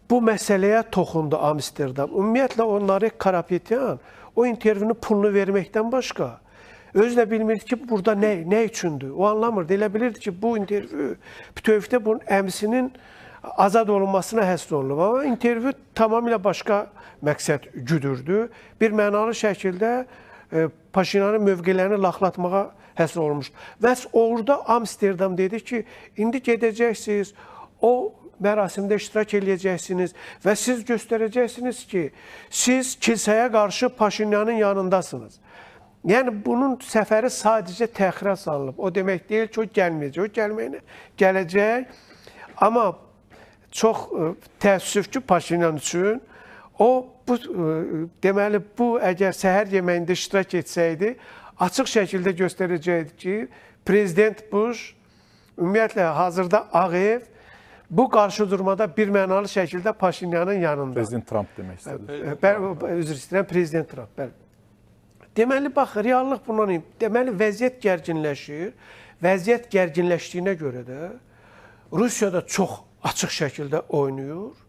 bu məsələyə toxundu Amsterdam. Ümumiyyətlə onları Karapetyan o intervyunun pulunu verməkdən başqa özü də bilmirdi ki, burada nə üçündür. O anlamırdı. Elə bilirdi ki, bu intervyu bütövlükdə bunun əmsinin azad olunmasına həsr olunub. Amma intervyu tamamilə başqa məqsəd güdürdü. Bir mənalı şəkildə Paşinyanın mövqelərini laxlatmağa həsr olunmuş. Və orada Amsterdam dedi ki, indi gedəcəksiniz, o mərasimdə iştirak edəcəksiniz və siz göstərəcəksiniz ki, siz kilsəyə qarşı Paşinyanın yanındasınız. Yəni, bunun səfəri sadəcə təxirə salınıb. O demək deyil ki, o gəlməyəcək. O gəlməyinə gələcək. Amma çox təəssüf ki, Paşinyan üçün deməli, bu əgər səhər yeməyində iştirak etsəydi, açıq şəkildə göstərəcəkdi ki, Prezident Bush, ümumiyyətlə, hazırda Ağ Ev, bu qarşıdurmada bir mənalı şəkildə Paşinyanın yanında. Prezident Trump demək istədim. Üzr istəyirəm, Prezident Trump, bəli. Deməli, bax, reallıq bundan ibarətdir. Deməli, vəziyyət gərginləşir. Vəziyyət gərginləşdiyinə görə də Rusiya da çox açıq şəkildə oynayır.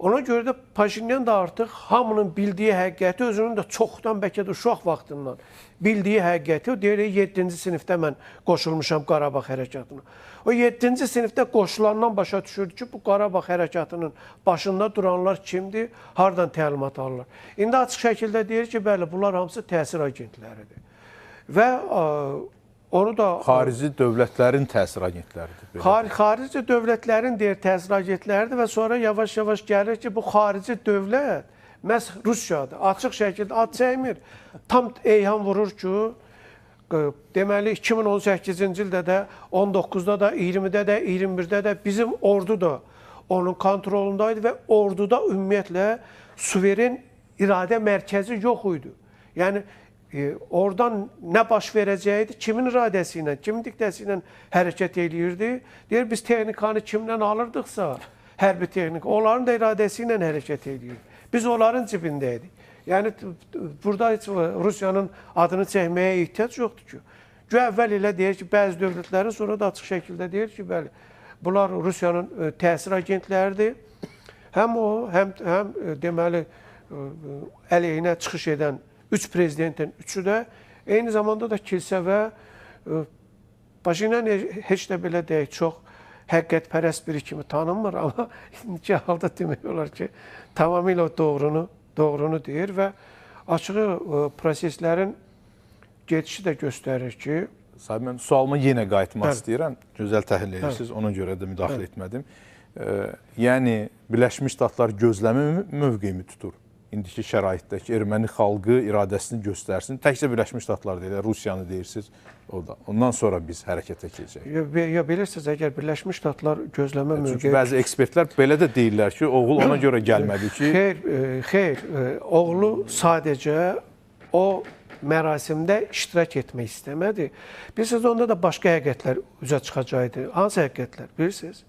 Ona görə də Paşinyan da artıq hamının bildiyi həqiqəti, özünün də çoxdan bəlkə də uşaq vaxtından bildiyi həqiqəti, o deyir, 7-ci sinifdə mən qoşulmuşam Qarabağ hərəkatına. O 7-ci sinifdə qoşulandan başa düşürdü ki, bu Qarabağ hərəkatının başında duranlar kimdir, hardan təlimat alırlar. İndi açıq şəkildə deyir ki, bəli, bunlar hamısı təsir agentləridir. Və onu da... Xarici dövlətlərin təsir agentləridir. Xarici dövlətlərin deyir təsir agentləridir və sonra yavaş-yavaş gəlir ki, bu xarici dövlət məhz Rusiyadır. Açıq şəkildə ad çəkmir. Tam eyham vurur ki, deməli 2018-ci ildə də, 19-da da, 20-də də, 21-də də bizim ordu da onun kontrolundaydı və orduda ümumiyyətlə suveren iradə mərkəzi yox idi. Yəni, oradan nə baş verəcəkdi, kimin iradəsi ilə, kimin diktəsi ilə hərəkət edirdi. Deyir, biz texnikanı kimdən alırdıqsa, hərbi texnika, onların da iradəsi ilə hərəkət edirdi. Biz onların cibindəydik. Yəni, burada heç Rusiyanın adını çəkməyə ehtiyac yoxdur ki. Əvvəl elə deyir ki, bəzi dövlətlərin, sonra da açıq şəkildə deyir ki, bəli, bunlar Rusiyanın təsir agentləridir. Həm o, həm deməli, əleyhinə çıxış edən 3 prezidentin üçü də eyni zamanda da kilsə və Paşinyan heç də belə deyək, çox həqiqətpərəst biri kimi tanınmır, amma indiki halda demək olar ki, tamamilə doğrunu deyir və açığı proseslərin gedişi də göstərir ki... Sahib, mən sualıma yenə qayıtmaq istəyirəm. Gözəl təhlil edirsiniz, ona görə də müdaxilə etmədim. Yəni, Birləşmiş Ştatlar gözləmə mövqeyimi tutur. İndiki şəraitdəki erməni xalqı iradəsini göstərsin. Təkcə Birləşmiş Ştatlar deyil, Rusiyanı deyirsiniz. Ondan sonra biz hərəkətə keçəcəyik. Bilirsiniz, əgər Birləşmiş Ştatlar gözləmə mövqeyi... Çünki bəzi ekspertlər belə də deyirlər ki, oğul ona görə gəlmədi ki... Xeyr, oğlu sadəcə o mərasimdə iştirak etmək istəmədi. Bilirsiniz, onda da başqa həqiqətlər üzə çıxacaqdı. Hansı həqiqətlər, bilirsiniz?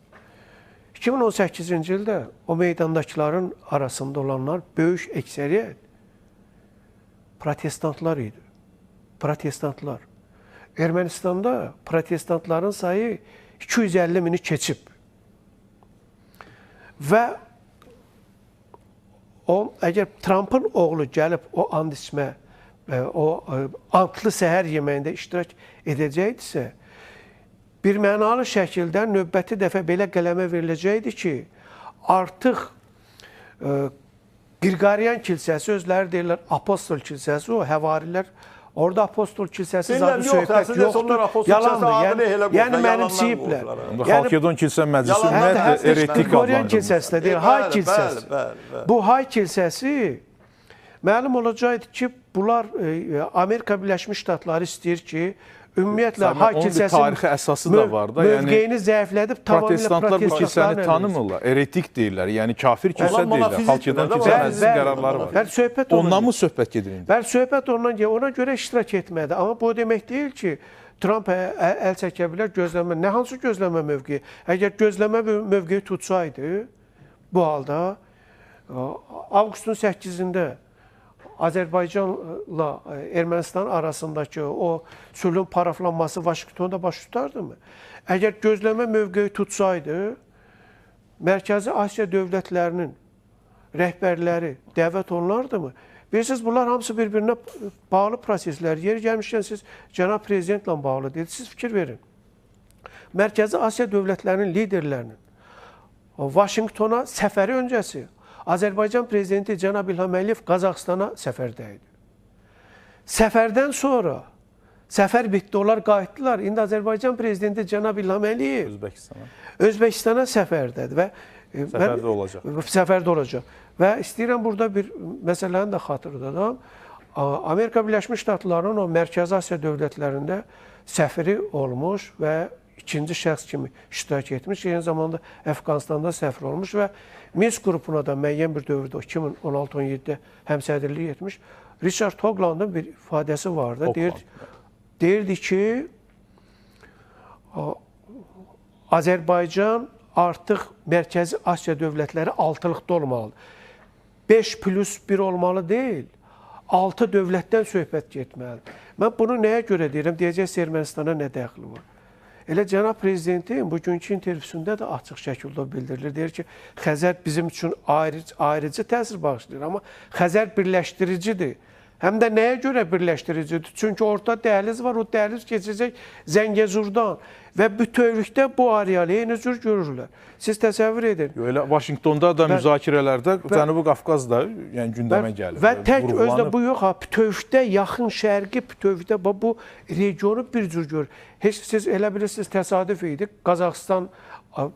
2018-ci ildə o meydandakıların arasında olanlar böyük əksəriyyət protestantlar idi. Protestantlar. Ermənistanda protestantların sayı 250 mini keçib. Və əgər Trump'ın oğlu gəlib o and içmə, o antlı səhər yeməyində iştirak edəcəkdirsə, bir mənalı şəkildə növbəti dəfə belə qələmə veriləcəkdi ki, artıq Qirqariyan kilsəsi, özləri deyirlər apostol kilsəsi, o həvarilər, orada apostol kilsəsi zadı söhbət yoxdur, yalandır. Yəni mənimsiyiblər. Xalkedon kilsə məclisi ümumiyyətlə eretik Qirqariyan kilsəsi də deyir, hay kilsəsi. Bu hay kilsəsi məlum olacaqdı ki, bunlar Amerika Birləşmiş Ştatları istəyir ki, ümumiyyətlə Onun bir hakimsəsi tarixi əsası da var da. Mövqeyini zəiflədib tamamilə Protestantlar bu kilsəni protestantlarla tanımırlar. Eretik deyirlər. Yəni kafir kilsə Onlar deyirlər. monofizitdirlər Xalq edən də, kilsə bəli, məclis qərarları var. Bəli, söhbət Ondan mı söhbət gedir indi? Bəli, söhbət ondan gedir. Ona görə iştirak etmədi. Amma bu o demək deyil ki, Trump əl çəkə bilər gözləmə. Nə hansı gözləmə mövqeyi? Əgər gözləmə mövqeyi tutsaydı, bu halda avqustun 8-də Azərbaycanla Ermənistan arasındakı o sülhün paraflanması Vaşinqtonda baş tutardımı? Əgər gözləmə mövqeyi tutsaydı, Mərkəzi Asiya dövlətlərinin rəhbərləri dəvət olunardımı? Bilirsiniz, bunlar hamısı bir-birinə bağlı proseslər. Yeri gəlmişkən siz cənab prezidentlə bağlı deyil. Siz fikir verin. Mərkəzi Asiya dövlətlərinin liderlərinin Vaşinqtona səfəri öncəsi Azərbaycan prezidenti cənab İlham Əliyev Qazaxstana səfərdə idi. Səfərdən sonra, səfər bitdi, onlar qayıtdılar. İndi Azərbaycan prezidenti cənab İlham Əliyev Özbəkistana səfərdədir və səfərdə olacaq. Və istəyirəm burada bir məsələni də xatırladım. Amerika Birləşmiş Ştatlarının o Mərkəzi Asiya dövlətlərində səfiri olmuş və ikinci şəxs kimi iştirak etmiş. Eyni zamanda Əfqanistanda səfir olmuş və Minsk qrupuna da müəyyən bir dövrdə 2016-17-də həmsədrlik etmiş. Richard Hoaglandın bir ifadəsi vardı. Deyirdi ki, Azərbaycan artıq Mərkəzi Asiya dövlətləri altılıqda olmalıdır. 5+1 olmalı deyil, 6 dövlətdən söhbət getməlidir. Mən bunu nəyə görə deyirəm? Deyəcək, Ermənistana nə dəxli var? Elə cənab prezidentin bugünkü intervyusunda da açıq şəkildə bildirilir. Deyir ki, Xəzər bizim üçün ayrıcı təsir bağışlayır, amma Xəzər birləşdiricidir. Həm də nəyə görə birləşdiricidir? Çünki orta dəhliz var, o dəhliz keçəcək Zəngəzurdan və bütövlükdə bu arealı eyni cür görürlər. Siz təsəvvür edin. Elə Vaşinqtonda da müzakirələrdə Cənubi Qafqaz da yəni gündəmə gəlir. Və tək özdə bu yox, bütövlükdə yaxın şərqi, bütövlükdə bu regionu bir cür görür. Heç siz elə bilirsiniz, təsadüf idi. Qazaxıstan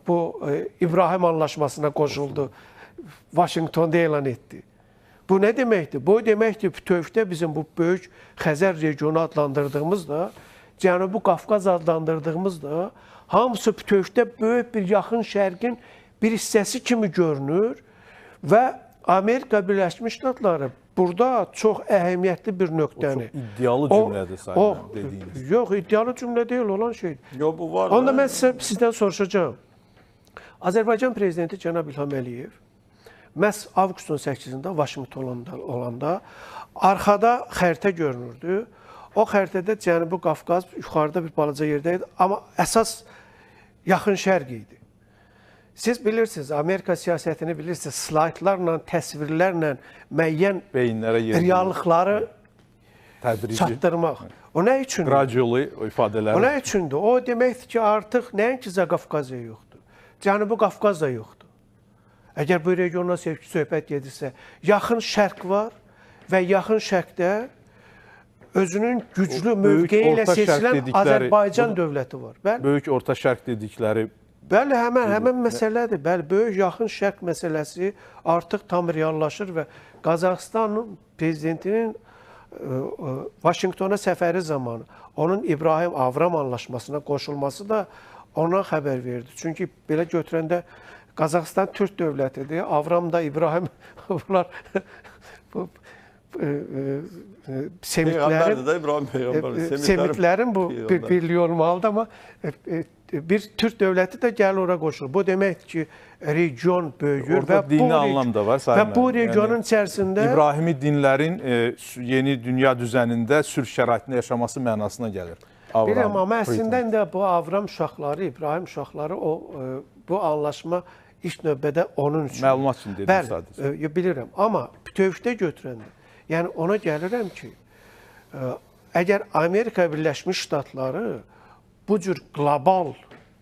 bu İbrahim anlaşmasına qoşuldu. Vaşinqtonda elan etdi. Bu nə deməkdir? Bu deməkdir, bütövlükdə bizim bu böyük Xəzər regionu adlandırdığımız da, Cənubi Qafqaz adlandırdığımız da, hamısı bütövlükdə böyük bir yaxın şərqin bir hissəsi kimi görünür və Amerika Birləşmiş Ştatları burada çox əhəmiyyətli bir nöqtəni. Çox iddialı cümlədir sayın dediyiniz. Yox, iddialı cümlə deyil olan şeydir. Yox, bu var. Onda mən sizdən soruşacağım. Azərbaycan prezidenti cənab İlham Əliyev məhz avqustun 8-də Vaşinqtonda olanda arxada xəritə görünürdü. O xəritədə Cənubi Qafqaz yuxarıda bir balaca yerdə idi, amma əsas yaxın şərq idi. Siz bilirsiniz, Amerika siyasətini bilirsiniz, slaydlarla, təsvirlərlə müəyyən reallıqları çatdırmaq. O nə üçündür? Radiolu ifadələr. O nə üçündür? O deməkdir ki, artıq nəinki Zaqafqaziya yoxdur, Cənubi Qafqaz da yoxdur. Əgər bu regiondan söhbət gedirsə, yaxın şərq var və yaxın şərqdə özünün güclü mövqeyi ilə seçilən Azərbaycan dövləti var. Böyük orta şərq dedikləri. Bəli, həmən məsələdir. Bəli, böyük yaxın şərq məsələsi artıq tam reallaşır və Qazaxıstanın prezidentinin Vaşinqtona səfəri zamanı onun İbrahim Avram anlaşmasına qoşulması da ona xəbər verdi. Çünki belə götürəndə Qazaxıstan Türk dövlətidir. Avram da İbrahim bunlar Semitlərin bu birliyi olmalıdır, amma bir Türk dövləti də gəlir ora qoşulur. Bu deməkdir ki, region böyüyür və dini anlamda var. Və bu regionun içərisində İbrahimi dinlərin yeni dünya düzənində sülh şəraitində yaşaması mənasına gəlir. Bilirəm, amma əslində indi bu Avram uşaqları, İbrahim uşaqları bu anlaşma ilk növbədə onun üçün. Məlumat üçün dedim sadəcə. Bəli, bilirəm. Amma bütövlükdə götürəndə, yəni ona gəlirəm ki, əgər Amerika Birləşmiş Ştatları bu cür qlobal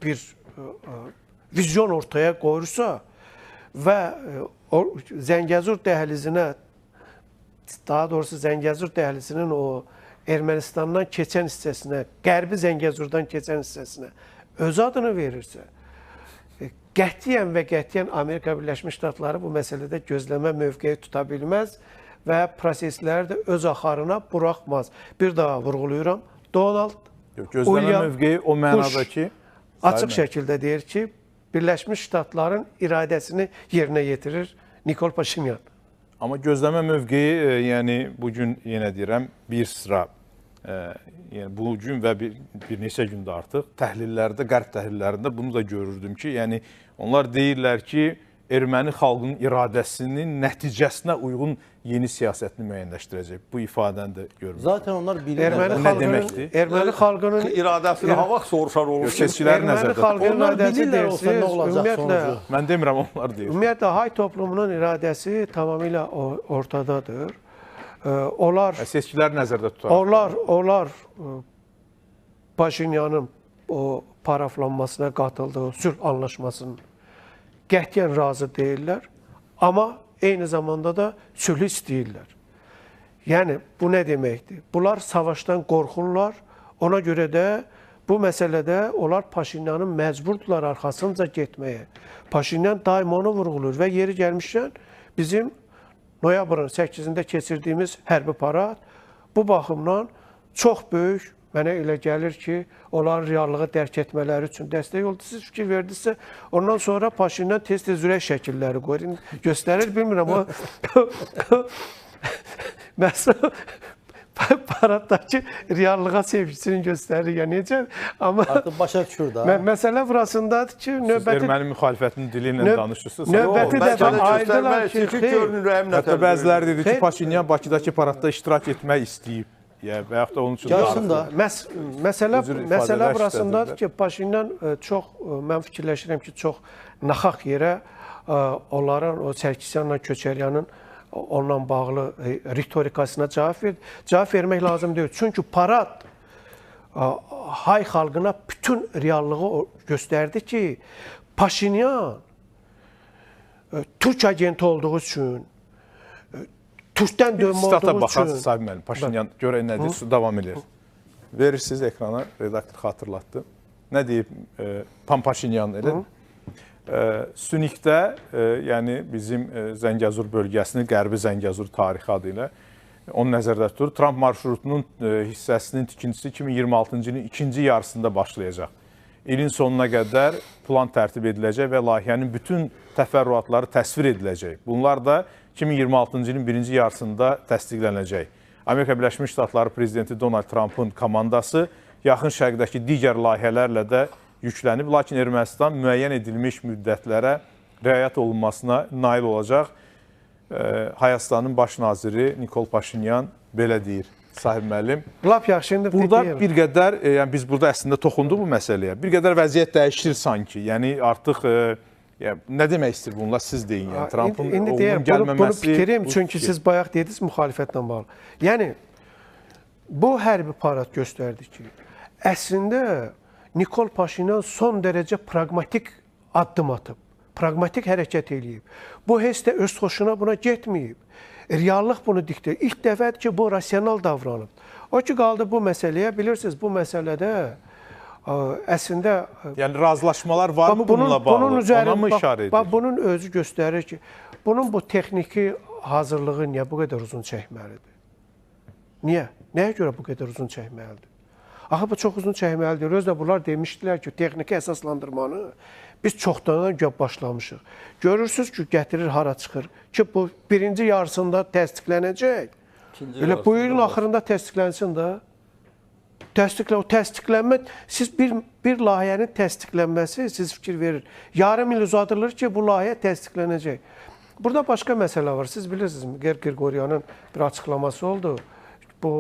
bir vizyon ortaya qoyursa və Zəngəzur dəhlizinə, daha doğrusu Zəngəzur dəhlizinin o Ermənistandan keçən hissəsinə, Qərbi Zəngəzurdan keçən hissəsinə öz adını verirsə, qətiyyən və qətiyyən Amerika Birləşmiş Ştatları bu məsələdə gözləmə mövqeyi tuta bilməz və prosesləri də öz axarına buraxmaz. Bir daha vurğulayıram, Donald Gözləmə William mövqeyi o mənada ki, açıq şəkildə deyir ki, Birləşmiş Ştatların iradəsini yerinə yetirir Nikol Paşinyan. amma gözləmə mövqeyi, yəni bugün yenə deyirəm, bir sıra yəni bu gün və bir neçə gündə artıq təhlillərdə, qərb təhlillərində bunu da görürdüm ki, yəni onlar deyirlər ki, erməni xalqının iradəsinin nəticəsinə uyğun yeni siyasətini müəyyənləşdirəcək. Bu ifadəni də görürük. Zaten onlar bilirlər. Bu nə deməkdir? Erməni xalqının İradəsini ha vaxt soruşar olur. Seçkiləri Erməni nəzərdə xalqının tutulur. Onlar iradəsi bilirlər olsa nə deyirsiz, olacaq ümumiyyətlə, sonucu. Mən demirəm, onlar deyir. ümumiyyətlə, hay toplumunun iradəsi tamamilə ortadadır. Onlar Seçkiləri nəzərdə tutar. Onlar Paşinyanın o paraflanmasına qatıldığı sülh anlaşmasının qətiyyən razı deyirlər, amma eyni zamanda da sülhü istəyirlər. Yəni, bu nə deməkdir? Bunlar savaşdan qorxurlar, ona görə də bu məsələdə onlar Paşinyanın məcburdular arxasınca getməyə. Paşinyan daim onu vurğulur və yeri gəlmişkən bizim noyabrın 8-də keçirdiyimiz hərbi parad bu baxımdan çox böyük, mənə elə gəlir ki, onların reallığı dərk etmələri üçün dəstək oldu. Siz fikir verdinizsə, ondan sonra Paşinyan tez-tez ürək şəkilləri qoyur. Göstərir, bilmirəm, o məsələ paraddakı reallığa sevgisini göstərir ya necə, amma Artıq başa düşür da. məsələ burasındadır ki, növbəti Erməni müxalifətinin dili ilə danışırsınız. növbəti dəfə ayırdılar ki, Hətta bəziləri dedi ki, Xeyr. Paşinyan Bakıdakı paradda iştirak etmək istəyib. Və yaxud da onun üçün Gəlsin də. Məsələ Özür ifadələr burasındadır işlədirlər. ki, Paşinyan çox, mən fikirləşirəm ki, çox naxaq yerə onların o Sərkisyanla Köçəryanın onunla bağlı ritorikasına cavab verdi. Cavab vermək lazım deyil. Çünki parad hay xalqına bütün reallığı göstərdi ki, Paşinyan Türk agenti olduğu üçün, Türkdən dönmə Stata olduğu baxar üçün. Sahib müəllim, Paşinyan görək nə deyir, davam edir. Verirsiniz ekrana, redaktor xatırlatdı. Nə deyib Paşinyan elə? Sünikdə, yəni bizim Zəngəzur bölgəsinin, Qərbi Zəngəzur tarixi adı ilə onu nəzərdə tutur. Tramp marşrutunun hissəsinin tikintisi 2026-cı ilin ikinci yarısında başlayacaq. İlin sonuna qədər plan tərtib ediləcək və layihənin bütün təfərrüatları təsvir ediləcək. Bunlar da 2026-cı ilin birinci yarısında təsdiqlənəcək. Amerika Birləşmiş Ştatları prezidenti Donald Trump'ın komandası yaxın şərqdəki digər layihələrlə də yüklənib, lakin Ermənistan müəyyən edilmiş müddətlərə riayət olunmasına nail olacaq. Hayaslanın baş naziri Nikol Paşinyan belə deyir, Sahib müəllim. Lap yaxşı, indi Burada deyim. bir qədər, yəni biz burada əslində toxunduq bu məsələyə. Bir qədər vəziyyət dəyişir sanki. Yəni artıq yəni, nə demək istəyir bunlar, siz deyin. Yəni Trump'ın İndi deyirəm, oğlunun gəlməməsi. bunu bitirim, çünki siz bayaq dediniz müxalifətlə bağlı. Yəni bu hərbi parad göstərdi ki, əslində Nikol Paşinyan son dərəcə praqmatik addım atıb, praqmatik hərəkət eləyib. Bu heç də öz xoşuna buna getməyib. Reallıq bunu diktə. İlk dəfədir ki, bu rasional davranıb. O ki, qaldı bu məsələyə, bilirsiniz, bu məsələdə əslində Yəni razılaşmalar varmı bununla bağlı? Ona mı işarə edir? Bunun özü göstərir ki, bunun bu texniki hazırlığı niyə bu qədər uzun çəkməlidir? Niyə? Nəyə görə bu qədər uzun çəkməlidir? Axı bu çox uzun çəkməlidir. Özdə bunlar demişdilər ki, texniki əsaslandırmanı biz çoxdan başlamışıq. Görürsünüz ki, gətirir hara çıxır ki, bu birinci yarısında təsdiqlənəcək. Elə bu ilin axırında təsdiqlənsin də. O təsdiqlənmə, siz bir layihənin təsdiqlənməsi siz fikir verir. Yarım il uzadılır ki, bu layihə təsdiqlənəcək. Burada başqa məsələ var. Siz bilirsiniz, Qirqoryanın bir açıqlaması oldu. Bu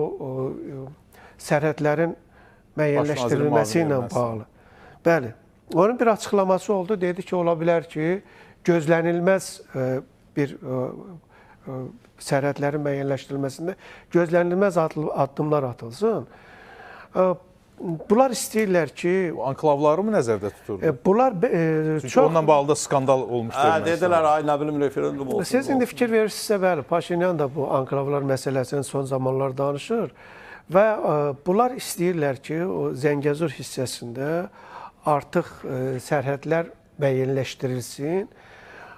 sərhədlərin müəyyənləşdirilməsi ilə bağlı. Bəli. Onun bir açıqlaması oldu. Dedi ki, ola bilər ki, gözlənilməz bir sərhədlərin müəyyənləşdirilməsində gözlənilməz addımlar atılsın. Bunlar istəyirlər ki... Anklavları mı nəzərdə tuturdu? Bunlar Çünki çox... onunla bağlı da skandal olmuşdur. Dedilər, ay nə bilim, referendum olsun. Siz indi fikir verirsinizsə, bəli, Paşinyan da bu anklavlar məsələsini son zamanlar danışır və bunlar istəyirlər ki, o Zəngəzur hissəsində artıq sərhədlər müəyyənləşdirilsin.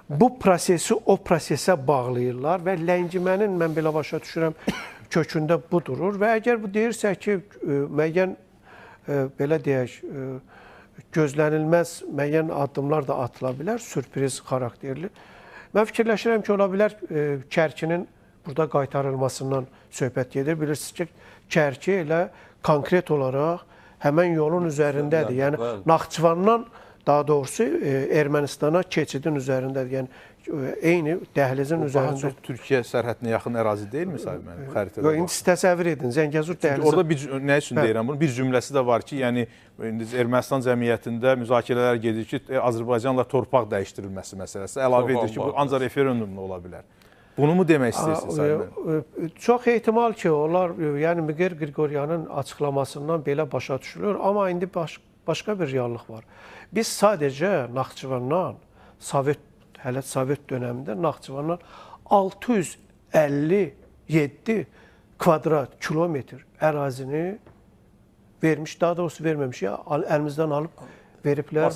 bu prosesi o prosesə bağlayırlar və ləngimənin mən belə başa düşürəm kökündə bu durur və əgər bu deyirsə ki, müəyyən belə deyək, gözlənilməz müəyyən addımlar da atıla bilər, sürpriz xarakterli. Mən fikirləşirəm ki, ola bilər Kərkinin burada qaytarılmasından söhbət gedir. Bilirsiniz ki, Kərki elə konkret olaraq həmən yolun üzərindədir. Yəni Naxçıvandan daha doğrusu Ermənistana keçidin üzərindədir. Yəni eyni dəhlizin üzərində. Daha çox Türkiyə sərhədinə yaxın ərazi deyilmi Sahib müəllim xəritədə? Yox, indi təsəvvür edin, Zəngəzur dəhlizi. Orada nə üçün deyirəm bunu? Bir cümləsi də var ki, yəni indi Ermənistan cəmiyyətində müzakirələr gedir ki, Azərbaycanla torpaq dəyişdirilməsi məsələsi əlavə edir ki, bu ancaq referendumla ola bilər. Bunu mu demək istəyirsiniz Sahib müəllim? Çox ehtimal ki, onlar yəni Miqer Qriqoryanın açıqlamasından belə başa düşülür, amma indi başqa bir reallıq var. Biz sadəcə Naxçıvandan hələ Sovet dönəmində Naxçıvandan 657 kvadrat kilometr ərazini vermiş, daha doğrusu verməmiş, ya əlimizdən alıb veriblər,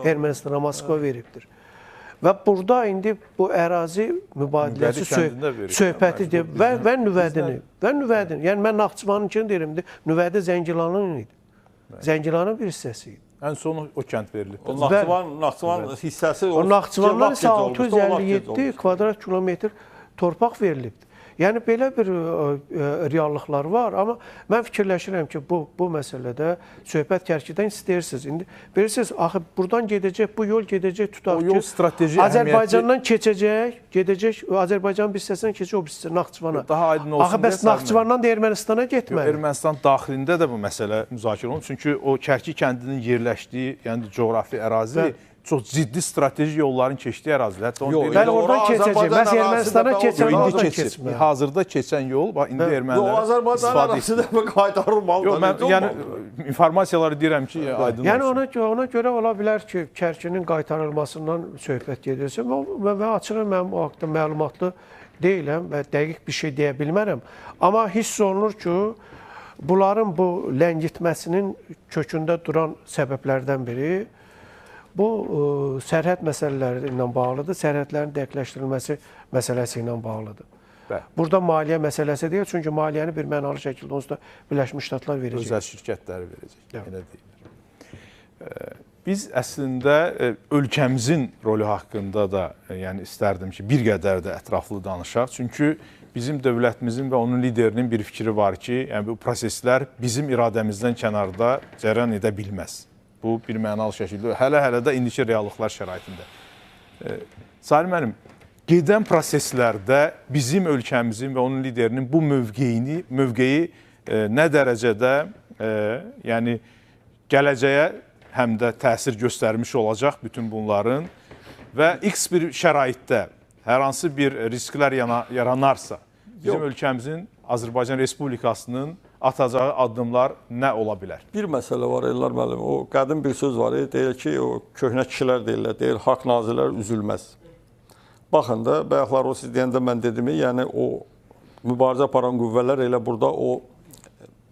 Ermənistana Moskva veribdir. Və burada indi bu ərazi mübadiləsi söhbətidir və nüvədini. Yəni mən Naxçıvanınkini deyirəm, nüvədi Zəngilanın idi. Zəngilanın bir hissəsi idi. Ən son o kənd verilib. O Naxçıvan hissəsi o Naxçıvandan isə 657 kvadrat kilometr torpaq verilibdir. Yəni belə bir reallıqlar var, amma mən fikirləşirəm ki, bu məsələdə söhbət Kərkidən istəyirsiniz. İndi bilirsiniz, axı buradan gedəcək, bu yol gedəcək, tutaq ki, Azərbaycandan gedəcək, Azərbaycanın bir hissəsindən keçəcək o bir hissəsi Naxçıvana. Daha aydın olsun. Axı bəs Naxçıvandan da Ermənistana getməli. Ermənistan daxilində də bu məsələ müzakirə olunur. Çünki o Kərki kəndinin yerləşdiyi, yəni coğrafi ərazi çox ciddi strateji yolların keçdiyi ərazilər. Bəli, oradan keçəcək. Məhz Ermənistana keçən indi keçir. Hazırda keçən yol, indi ermənilər Azərbaycan arasında qaytarılmalıdır. Mən yəni informasiyaları deyirəm ki, aydın olsun. Yəni ona görə ola bilər ki, Kərkinin qaytarılmasından söhbət gedirsə, və açıqən mənim o haqda məlumatlı deyiləm və dəqiq bir şey deyə bilmərəm. Amma hiss olunur ki, bunların bu ləngitməsinin kökündə duran səbəblərdən biri bu sərhəd məsələləri ilə bağlıdır, sərhədlərin dəqiqləşdirilməsi məsələsi ilə bağlıdır. Burada maliyyə məsələsi deyil, çünki maliyyəni bir mənalı şəkildə onsuz da Birləşmiş Ştatlar verəcək. Özəl şirkətləri verəcək, elə deyilir. Biz əslində ölkəmizin rolü haqqında da yəni istərdim ki, bir qədər də ətraflı danışaq. Çünki bizim dövlətimizin və onun liderinin bir fikri var ki, yəni bu proseslər bizim iradəmizdən kənarda cərəyan edə bilməz. Bu bir mənalı şəkildə, hələ də indiki reallıqlar şəraitində. Sahib müəllim, gedən proseslərdə bizim ölkəmizin və onun liderinin bu mövqeyi nə dərəcədə yəni gələcəyə həm də təsir göstərmiş olacaq bütün bunların və X bir şəraitdə hər hansı bir risklər yaranarsa, bizim ölkəmizin Azərbaycan Respublikasının atacağı addımlar nə ola bilər? Bir məsələ var, Elnar müəllim. O qədim bir söz var, deyir ki, o köhnə kişilər deyirlər, deyir, haqq nazirlər üzülməz. Baxın da, bayaqlar o siz deyəndə mən dedim, yəni o mübarizə aparan qüvvələr elə burada o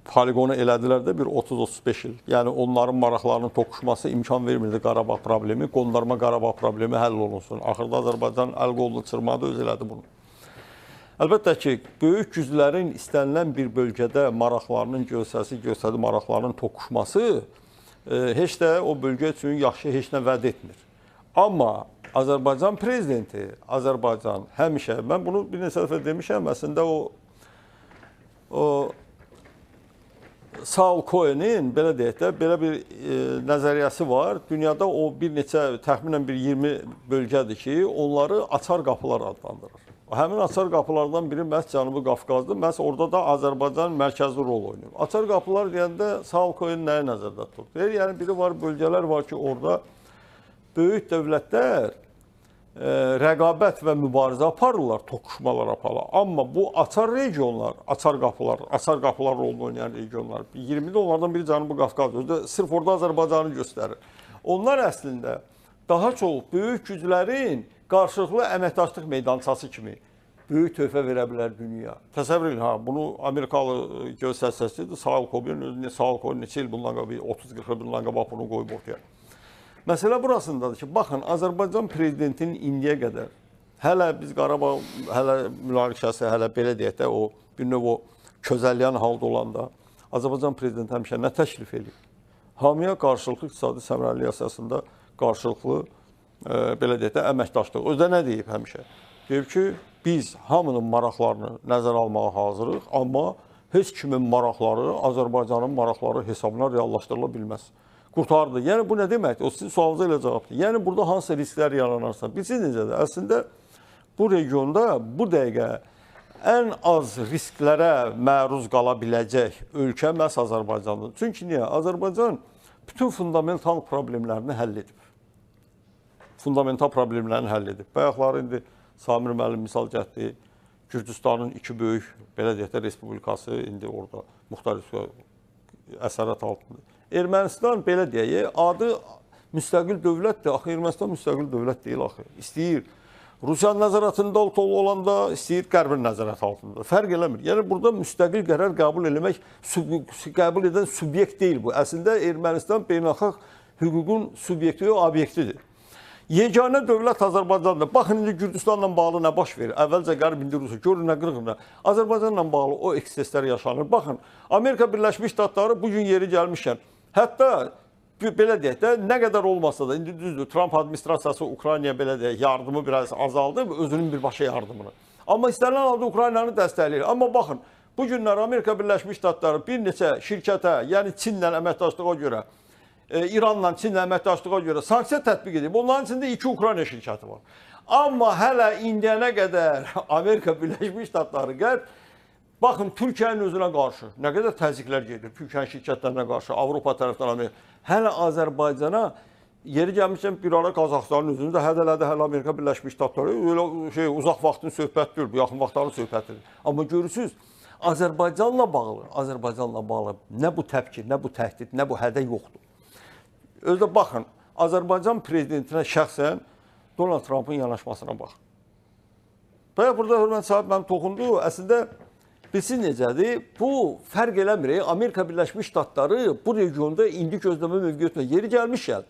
poligonu elədilər də bir 30-35 il. Yəni onların maraqlarının toqquşması imkan vermirdi Qarabağ problemi, qondarma Qarabağ problemi həll olunsun. Axırda Azərbaycan əl qolunu çırmadı, öz elədi bunu. Əlbəttə ki, böyük güclərin istənilən bir bölgədə maraqlarının göstərdiyi maraqlarının toqquşması heç də o bölgə üçün yaxşı heç nə vəd etmir. Amma Azərbaycan prezidenti, Azərbaycan həmişə, mən bunu bir neçə dəfə demişəm, əslində o Saul Cohen'in belə deyək də, belə bir nəzəriyyəsi var. Dünyada o bir neçə, təxminən bir 20 bölgədir ki, onları açar qapılar adlandırır. Həmin açar qapılardan biri məhz Cənubi Qafqazdır. Məhz orada da Azərbaycan mərkəzli rol oynayır. Açar qapılar deyəndə Saul Cohen nəyi nəzərdə tutur? Yəni biri var, bölgələr var ki, orada böyük dövlətlər rəqabət və mübarizə aparırlar, toqquşmalar aparırlar. Amma bu açar regionlar, açar qapılar rolunu oynayan regionlar, 20-də onlardan biri Cənubi Qafqazdır. Sırf orada Azərbaycanı göstərir. Onlar əslində daha çox böyük güclərin qarşılıqlı əməkdaşlıq meydançası kimi böyük töhfə verə bilər dünya. Təsəvvür edin, bunu Amerikalı göstərsəsidir. Saul Cohen neçə il bundan qabaq, 30-40 il bundan qabaq bunu qoyub ortaya. Məsələ burasındadır ki, baxın, Azərbaycan prezidentinin indiyə qədər hələ biz Qarabağ hələ münaqişəsi, hələ belə deyək də o bir növ o közəlləyən halda olanda Azərbaycan prezidenti həmişə nə təklif edir? Hamıya qarşılıqlı iqtisadi səmərəlilik əsasında qarşılıqlı belə deyək də əməkdaşlıq. Özdə nə deyib həmişə? Deyib ki, biz hamının maraqlarını nəzərə almağa hazırıq, amma heç kimin maraqları Azərbaycanın maraqları hesabına reallaşdırıla bilməz. Qurtardı. Yəni bu nə deməkdir? O sizin sualınıza elə cavabdır. Yəni burada hansı risklər yaranarsa, bilirsiniz necədir? Əslində bu regionda bu dəqiqə ən az risklərə məruz qala biləcək ölkə məhz Azərbaycandır. Çünki niyə? Azərbaycan bütün fundamental problemlərini həll edib. Fundamental problemlərini həll edib. Bayaqları indi Samir müəllim misal gətirdi. Gürcüstanın iki böyük belə deyək də respublikası indi orada müxtəlif əsarət altındadır. Ermənistan belə deyək, adı müstəqil dövlətdir. Axı Ermənistan müstəqil dövlət deyil axı. İstəyir Rusiyanın nəzarətində olanda, istəyir Qərbin nəzarət altında. Fərq eləmir. Yəni burada müstəqil qərar qəbul etmək, qəbul edən subyekt deyil bu. Əslində Ermənistan beynəlxalq hüququn subyekti və obyektidir. Yeganə dövlət Azərbaycandır. Baxın indi Gürcüstanla bağlı nə baş verir? Əvvəlcə Qərb, indi Rusiya. Görün nə qırğınlar. Azərbaycanla bağlı o ekseslər yaşanır. Baxın, Amerika Birləşmiş Ştatları bu gün yeri gəlmişkən, hətta belə deyək də, nə qədər olmasa da, indi düzdür, Trump administrasiyası Ukraynaya belə deyək, yardımı biraz azaldı, özünün birbaşa yardımını. Amma istənilən halda Ukraynanı dəstəkləyir. Amma baxın, bu günlər Amerika Birləşmiş Ştatları bir neçə şirkətə, yəni Çinlə əməkdaşlığa görə, İranla, Çinlə əməkdaşlığa görə sanksiya tətbiq edib. Onların içində 2 Ukrayna şirkəti var. Amma hələ indiyənə qədər Amerika Birləşmiş Ştatları Qərb, baxın, Türkiyənin özünə qarşı nə qədər təzyiqlər gedir, Türkiyənin şirkətlərinə qarşı, Avropa tərəfdən Amerika. Hələ Azərbaycana yeri gəlmişkən bir ara Qazaxıstanın özünü də hədələdi, hələ Amerika Birləşmiş Ştatları. Öyle uzaq vaxtın söhbət deyil, bu yaxın vaxtların söhbətidir. Amma görürsünüz, Azərbaycanla bağlı nə bu təpki, nə bu təhdid, nə bu hədə yoxdur. Özdə baxın, Azərbaycan prezidentinə şəxsən Donald Trump'ın yanaşmasına baxın. Bayaq burada hörmət sahib mənim toxundu. Əslində, bilsin necədir? Bu fərq eləmir. Amerika Birləşmiş Ştatları bu regionda indi gözləmə mövqeyi tutmur. Yeri gəlmişkən,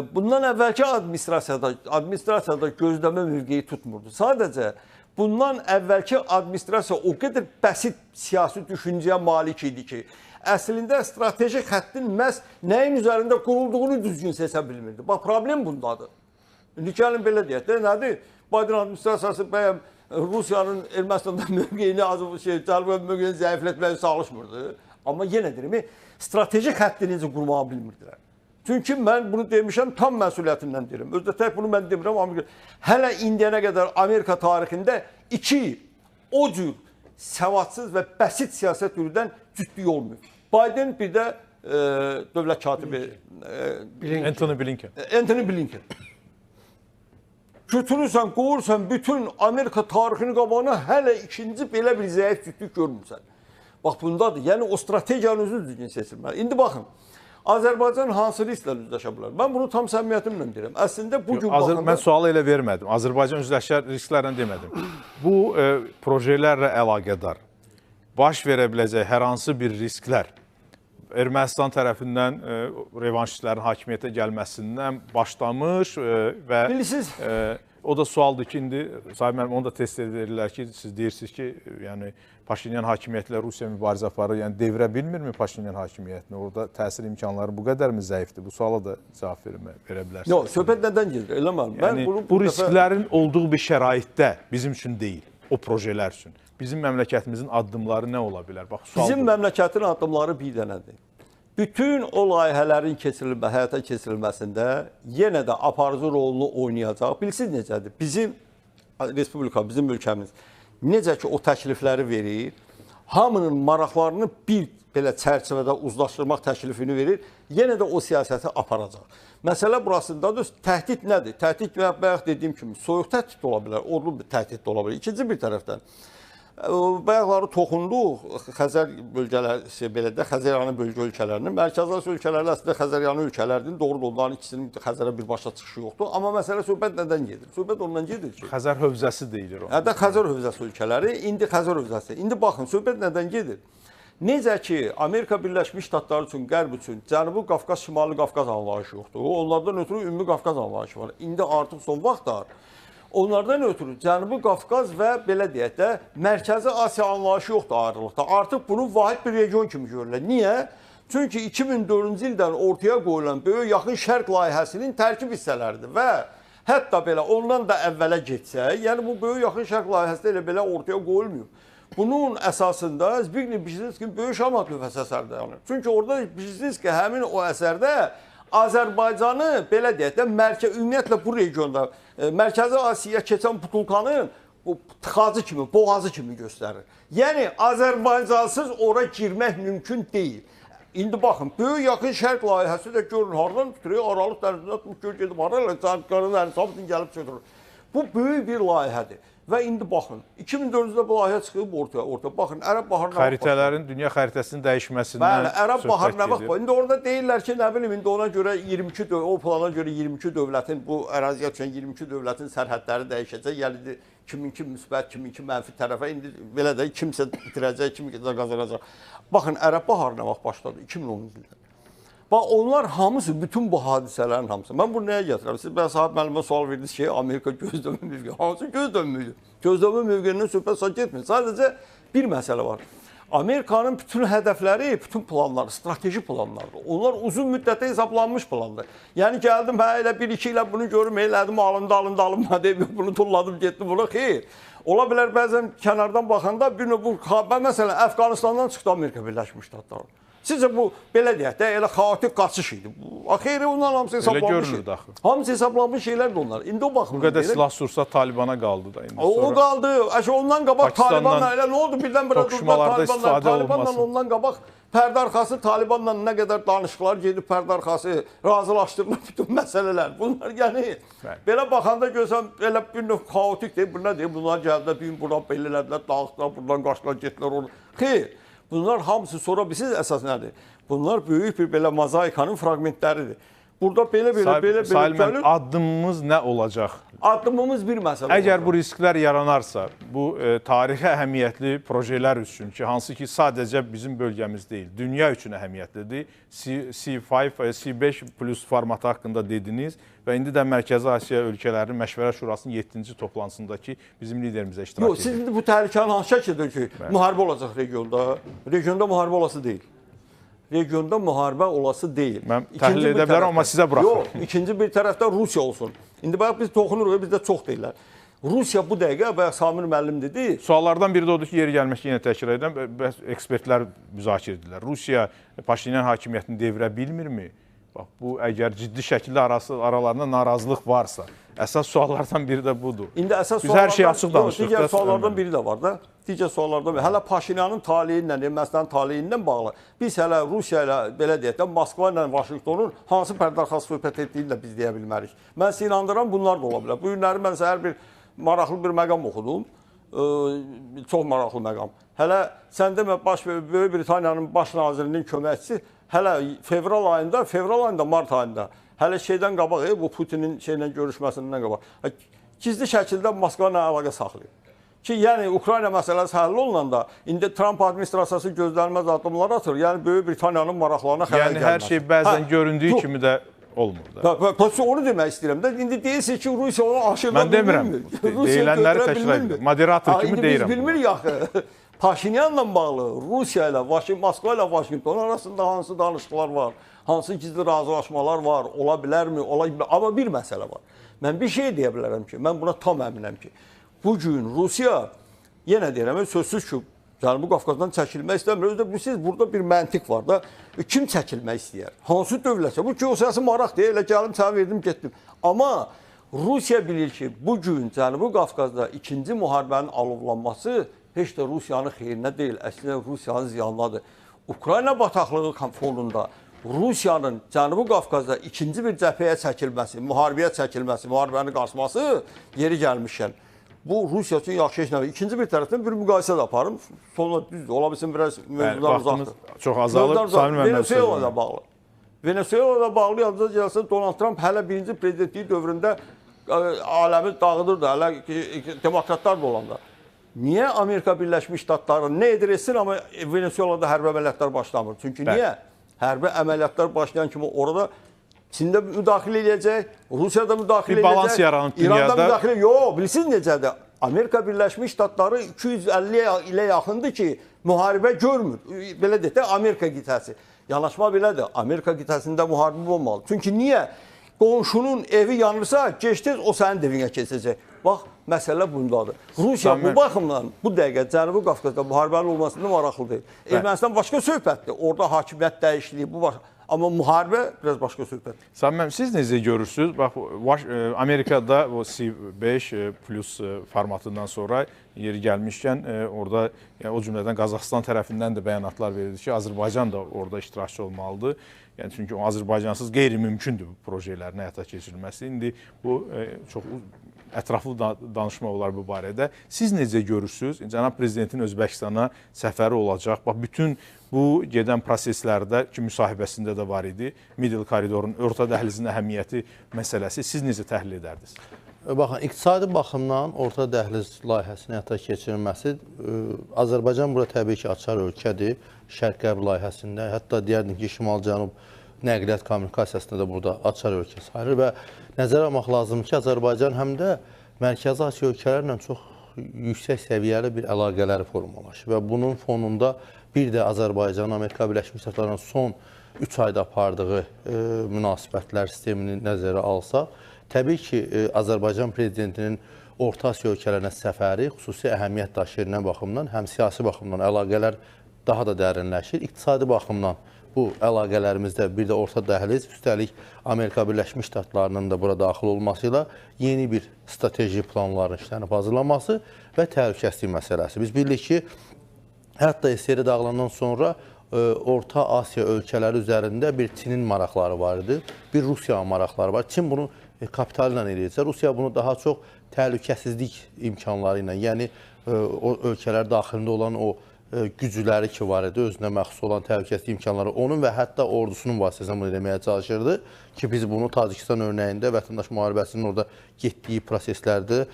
bundan əvvəlki administrasiyada gözləmə mövqeyi tutmurdu. Sadəcə bundan əvvəlki administrasiya o qədər bəsit siyasi düşüncəyə malik idi ki, əslində strateji xəttin məhz nəyin üzərində qurulduğunu düzgün seçə bilmirdi. Bax, problem bundadır. İndi gəlin belə deyək də, nədir? Biden administrasiyası bəyəm Rusiyanın Ermənistanda mövqeyini, Cənubi mövqeyini zəiflətməyə çalışmırdı. Amma yenə deyirəm, strateji xətti necə qurmağı bilmirdilər. Çünki mən bunu demişəm, tam məsuliyyətindən deyirəm. Özdə tək bunu mən demirəm, amma hələ indiyənə qədər Amerika tarixində o cür səvadsız və bəsit siyasət yürüdən cütlük olmuyor. Biden bir də dövlət katibi Anthony Blinken. Götürürsən, qoyursan bütün Amerika tarixini qabağına hələ ikinci belə bir zəif cütlük görmürsən. Bax, bundadır. Yəni o strategiyanın özü düzgün seçilməli. İndi baxın, Azərbaycan hansı risklə üzləşə bilər? Mən bunu tam səmimiyyətimlə deyirəm. Əslində bugün baxanda... Mən sualı elə vermədim. Azərbaycan üzləşər risklərlə demədim. Bu projelərlə əlaqədar baş verə biləcək hər hansı bir risklər Ermənistan tərəfindən revanşistlərin hakimiyyətə gəlməsindən başlamış və o da sualdır ki, indi Sahib müəllim onu da test edirlər ki, siz deyirsiniz ki, yəni Paşinyan hakimiyyətlə Rusiya mübarizə aparır, yəni devirə bilmirmi Paşinyan hakimiyyətini? Orada təsir imkanları bu qədər mi zəifdir? Bu suala da cavab verə bilərsiniz. Yox, söhbət nədən gedir? Eləməm. Yəni bu risklərin olduğu bir şəraitdə bizim üçün deyil, o projelər üçün. Bizim məmləkətimizin addımları nə ola bilər? Bax, bizim məmləkətin addımları bir dənədir. Bütün o layihələrin həyata keçirilməsində yenə də aparıcı rolunu oynayacaq. Bilirsiniz necədir? Bizim respublika, bizim ölkəmiz necə ki o təklifləri verir, hamının maraqlarını bir belə çərçivədə uzlaşdırmaq təklifini verir, yenə də o siyasəti aparacaq. Məsələ burasındadır. Təhdid nədir? Təhdid bayaq dediyim kimi soyuq təhdid ola bilər, ordu bir təhdid ola bilər. İkinci bir tərəfdən bayaqları toxunduq Xəzər bölgələri, belə də Xəzəryanı bölgə ölkələrinin, Mərkəzi Asiya ölkələri əslində Xəzəryanı ölkələrinin doğru onların ikisinin Xəzərə birbaşa çıxışı yoxdur. Amma məsələ söhbət nədən gedir? Söhbət ondan gedir ki, Xəzər hövzəsi deyilir o. Hətta Xəzər hövzəsi ölkələri, indi Xəzər hövzəsi. İndi baxın, söhbət nədən gedir? Necə ki, Amerika Birləşmiş Ştatları üçün, Qərb üçün Cənubi Qafqaz, Şimali Qafqaz anlayışı yoxdur. Onlardan ötürü Ümumi Qafqaz anlayışı var. İndi artıq son vaxtlar onlardan ötürü Cənubi Qafqaz və belə deyək də Mərkəzi Asiya anlayışı yoxdur ayrılıqda. Artıq bunu vahid bir region kimi görürlər. Niyə? Çünki 2004-cü ildən ortaya qoyulan Böyük Yaxın Şərq layihəsinin tərkib hissələridir və hətta belə ondan da əvvələ getsək, yəni bu Böyük Yaxın Şərq layihəsi elə belə ortaya qoyulmuyor. Bunun əsasında Zbigniew Bjezin Böyük Şarmat lövhəsi əsərdə yanır. Çünki orada Bjezin həmin o əsərdə Azərbaycanı belə deyək də ümumiyyətlə bu regionda Mərkəzi Asiyaya keçən butulkanın bu tıxacı kimi, boğazı kimi göstərir. Yəni Azərbaycansız ora girmək mümkün deyil. İndi baxın, Böyük Yaxın Şərq layihəsi də görün, haradan tuturuyor, Aralıq dənizində tutmuş, gör gedib, haradan Qanın dənizi hamısını gəlib çötürür. Bu böyük bir layihədir. Və indi baxın, 2004-cü bu layihə çıxıb ortaya. Baxın, Ərəb baharına Xəritələrin, dünya xəritəsinin dəyişməsindən bəli, Ərəb baharına bax. İndi orada deyirlər ki, nə bilim, indi ona görə 22 o plana görə 22 dövlətin bu əraziyə düşən 22 dövlətin sərhədləri dəyişəcək. Yəni kiminki müsbət, kiminki mənfi tərəfə indi belə də kimsə itirəcək, kim qazanacaq. Baxın, Ərəb baharına bax başladı 2010-cu ildə. Bax, onlar hamısı, bütün bu hadisələrin hamısı. Mən bunu nəyə gətirəm? Siz bəs sahib müəllimə sual verdiniz ki, Amerika gözləmə mövqeyi. Hansı gözləmə mövqeyi? Gözləmə mövqeyindən söhbət saat getmir. Sadəcə bir məsələ var. Amerikanın bütün hədəfləri, bütün planları, strateji planlardır. Onlar uzun müddətə hesablanmış plandır. Yəni gəldim, elə 1-2 ilə bunu görüm, elədim, alındı, deyib, bunu tulladım, getdim buna. Xeyr. Ola bilər bəzən kənardan baxanda bu məsələn Əfqanistandan çıxdı Amerika Birləşmiş Ştatları. Sizcə bu belə deyək də elə xaotik qaçış idi. Axırı onların hamısı hesablanmış. Elə görünürdü axı. Hamısı hesablanmış şeylərdir onlar. İndi o baxımdan. Bu qədər silah sursat Talibana qaldı da indi. O qaldı. Ondan qabaq Talibanla elə nə oldu? Birdən belə durdular Talibanla ondan qabaq pərdə arxası Talibanla nə qədər danışıqlar gedib pərdə arxası razılaşdırılır bütün məsələlər. Bunlar yəni belə baxanda görsən elə bir növ xaotikdir. Bu nə deyir? Bunlar gəldilər, bir gün buradan belə elədilər, dağıtdılar, buradan qaçdılar, getdilər orada. Xeyr. Bunlar hamısı sonra bilirsiniz əsas nədir? Bunlar böyük bir belə mozaikanın fraqmentləridir. Burada belə Sayın addımımız nə olacaq? Addımımız bir məsələ olacaq. Əgər bu risklər yaranarsa, bu tarixi əhəmiyyətli projelər üçün ki, hansı ki sadəcə bizim bölgəmiz deyil, dünya üçün əhəmiyyətlidir. C5, C5 plus formatı haqqında dediniz və indi də Mərkəzi Asiya ölkələrinin Məşvərət Şurasının 7-ci toplantısındakı bizim liderimizə iştirak edir. Yox, siz indi bu təhlükəni hansı şəkildə ki, müharibə olacaq regionda? Regionda müharibə olası deyil. Regionda müharibə olası deyil. Mən təhlil edə bilərəm, amma sizə buraxıram. Yox, ikinci bir tərəfdə Rusiya olsun. İndi bax, biz toxunuruq, bizdə çox deyirlər. Rusiya bu dəqiqə, bayaq Samir müəllim dedi. Suallardan biri də odur ki, yeri gəlmək yenə təkrar edirəm, ekspertlər müzakirə edirlər. Rusiya Paşinyan hakimiyyətini devirə bilmirmi? Bax, bu əgər ciddi şəkildə aralarında narazılıq varsa, əsas suallardan biri də budur. İndi əsas biz hər şey açıq danışırıq. Digər suallardan biri də var da. Digər suallardan biri. Hələ Paşinyanın taleyi ilə, Ermənistanın taleyi ilə bağlı. Biz hələ Rusiya ilə, belə deyək də, Moskva ilə Vaşinqtonun hansı pərdəarxası söhbət etdiyini də biz deyə bilmərik. Mən sizə inandıram, bunlar da ola bilər. Bu günləri mən səhər bir maraqlı bir məqam oxudum. Çox maraqlı məqam. Hələ sən demə, Böyük Britaniyanın baş nazirinin köməkçisi hələ fevral ayında, mart ayında, hələ şeydən qabaq, bu Putinin şeylə görüşməsindən qabaq, gizli şəkildə Moskva ilə əlaqə saxlayır. Ki, yəni, Ukrayna məsələsi həll olunanda, indi Trump administrasiyası gözlənilməz addımlar atır, yəni Böyük Britaniyanın maraqlarına xələl gəlməz. Yəni, hər şey bəzən göründüyü kimi də olmur da. Onu demək istəyirəm də, indi deyilsin ki, Rusiya onu aşırıda bilmirmi? Mən demirəm, deyilənləri təkrar edir. Moderator kimi deyirəm. Biz bilmirik axı. Paşinyanla bağlı Rusiya ilə, Moskva ilə Vaşinqton arasında hansı danışıqlar var, hansı gizli razılaşmalar var, ola bilərmi, ola bilər. Amma bir məsələ var. Mən bir şey deyə bilərəm ki, mən buna tam əminəm ki, bugün Rusiya, yenə deyirəm, sözsüz ki, Cənubi Qafqazdan çəkilmək istəmir. Özdə burada bir məntiq var da, kim çəkilmək istəyər? Hansı dövlətsə? Bu geosiyasi maraq deyil, elə gəlim, sənə verdim, getdim. Amma Rusiya bilir ki, bugün Cənubi Qafqazda ikinci müharibənin alovlanması heç də Rusiyanın xeyrinə deyil, əslində Rusiyanın ziyanladır. Ukrayna bataqlığı fonunda Rusiyanın Cənubi Qafqazda ikinci bir cəbhəyə çəkilməsi, müharibəyə çəkilməsi, müharibənin qarşıması yeri gəlmişkən, bu Rusiya üçün yaxşı heç nə. İkinci bir tərəfdən bir müqayisə də aparım. Sonra düzdür, ola bilsin biraz mövzudan uzaqdır. Çox azalıb, Venezuela da bağlı. Venezuela da bağlı yadınıza gəlsin, Donald Trump hələ birinci prezidentliyi dövründə aləmi dağıdırdı, hələ demokratlar da olanda. niyə Amerika Birləşmiş Ştatları nə edir etsin, amma Venezuelada hərbi əməliyyatlar başlamır? Çünki Bəli. niyə? Hərbi əməliyyatlar başlayan kimi orada Çində müdaxilə edəcək, Rusiyada müdaxilə edəcək. Bir balans yaranıb İranda dünyada. müdaxilə, yox, bilirsiniz necədir? Amerika Birləşmiş Ştatları 250 ilə yaxındır ki, müharibə görmür. Belə deyək də, Amerika qitəsi. Yanaşma belədir. Amerika qitəsində müharibə olmalı. Çünki niyə? Qonşunun evi yanırsa, gec-tez o sənin evinə keçəcək. Bax, məsələ bundadır. Rusiya bu baxımdan bu dəqiqə Cənubi Qafqazda müharibənin olmasında maraqlı deyil. Ermənistan başqa söhbətdir. Orada hakimiyyət dəyişikliyi bu var. Amma müharibə biraz başqa söhbət. Samim, siz necə görürsünüz? Bax, Amerikada o C5 plus formatından sonra yeri gəlmişkən orada o cümlədən Qazaxıstan tərəfindən də bəyanatlar verildi ki, Azərbaycan da orada iştirakçı olmalıdır. Yəni çünki o Azərbaycansız qeyri-mümkündür bu projelerin həyata keçirilməsi. İndi bu çox ətraflı danışma olar bu barədə. Siz necə görürsünüz? Cənab Prezidentin Özbəkistana səfəri olacaq. Bax, bütün bu gedən proseslərdə ki, müsahibəsində də var idi. Middle koridorun, orta dəhlizin əhəmiyyəti məsələsi siz necə təhlil edərdiniz? Baxın, iqtisadi baxımdan orta dəhliz layihəsinin həyata keçirilməsi, Azərbaycan burada təbii ki, açar ölkədir. Şərq-Qərb layihəsində, hətta deyərdim ki, Şimal-Cənub nəqliyyat kommunikasiyasında da burada açar ölkə sayılır və nəzərə almaq lazımdır ki, Azərbaycan həm də Mərkəzi Asiya ölkələrlə çox yüksək səviyyəli bir əlaqələri formalaşır və bunun fonunda bir də Azərbaycanın Amerika Birləşmiş Ştatlarının son 3 ayda apardığı münasibətlər sistemini nəzərə alsaq, təbii ki, Azərbaycan prezidentinin Orta Asiya ölkələrinə səfəri xüsusi əhəmiyyət daşıyır nə baxımdan, həm siyasi baxımdan əlaqələr daha da dərinləşir, iqtisadi baxımdan bu əlaqələrimizdə bir də orta dəhliz, üstəlik Amerika Birləşmiş Ştatlarının da bura daxil olmasıyla yeni bir strateji planların işlənib hazırlanması və təhlükəsizlik məsələsi. Biz bilirik ki, hətta SSR dağılandan sonra Orta Asiya ölkələri üzərində bir Çinin maraqları var idi, bir Rusiyanın maraqları var. Çin bunu kapitali ilə eləyəcək. Rusiya bunu daha çox təhlükəsizlik imkanları ilə, yəni o ölkələr daxilində olan o gücləri ki var idi, özünə məxsus olan təhlükəsizlik imkanları onun və hətta ordusunun vasitəsilə bunu eləməyə çalışırdı ki, biz bunu Tacikistan örnəyində vətəndaş müharibəsinin orada getdiyi proseslərdə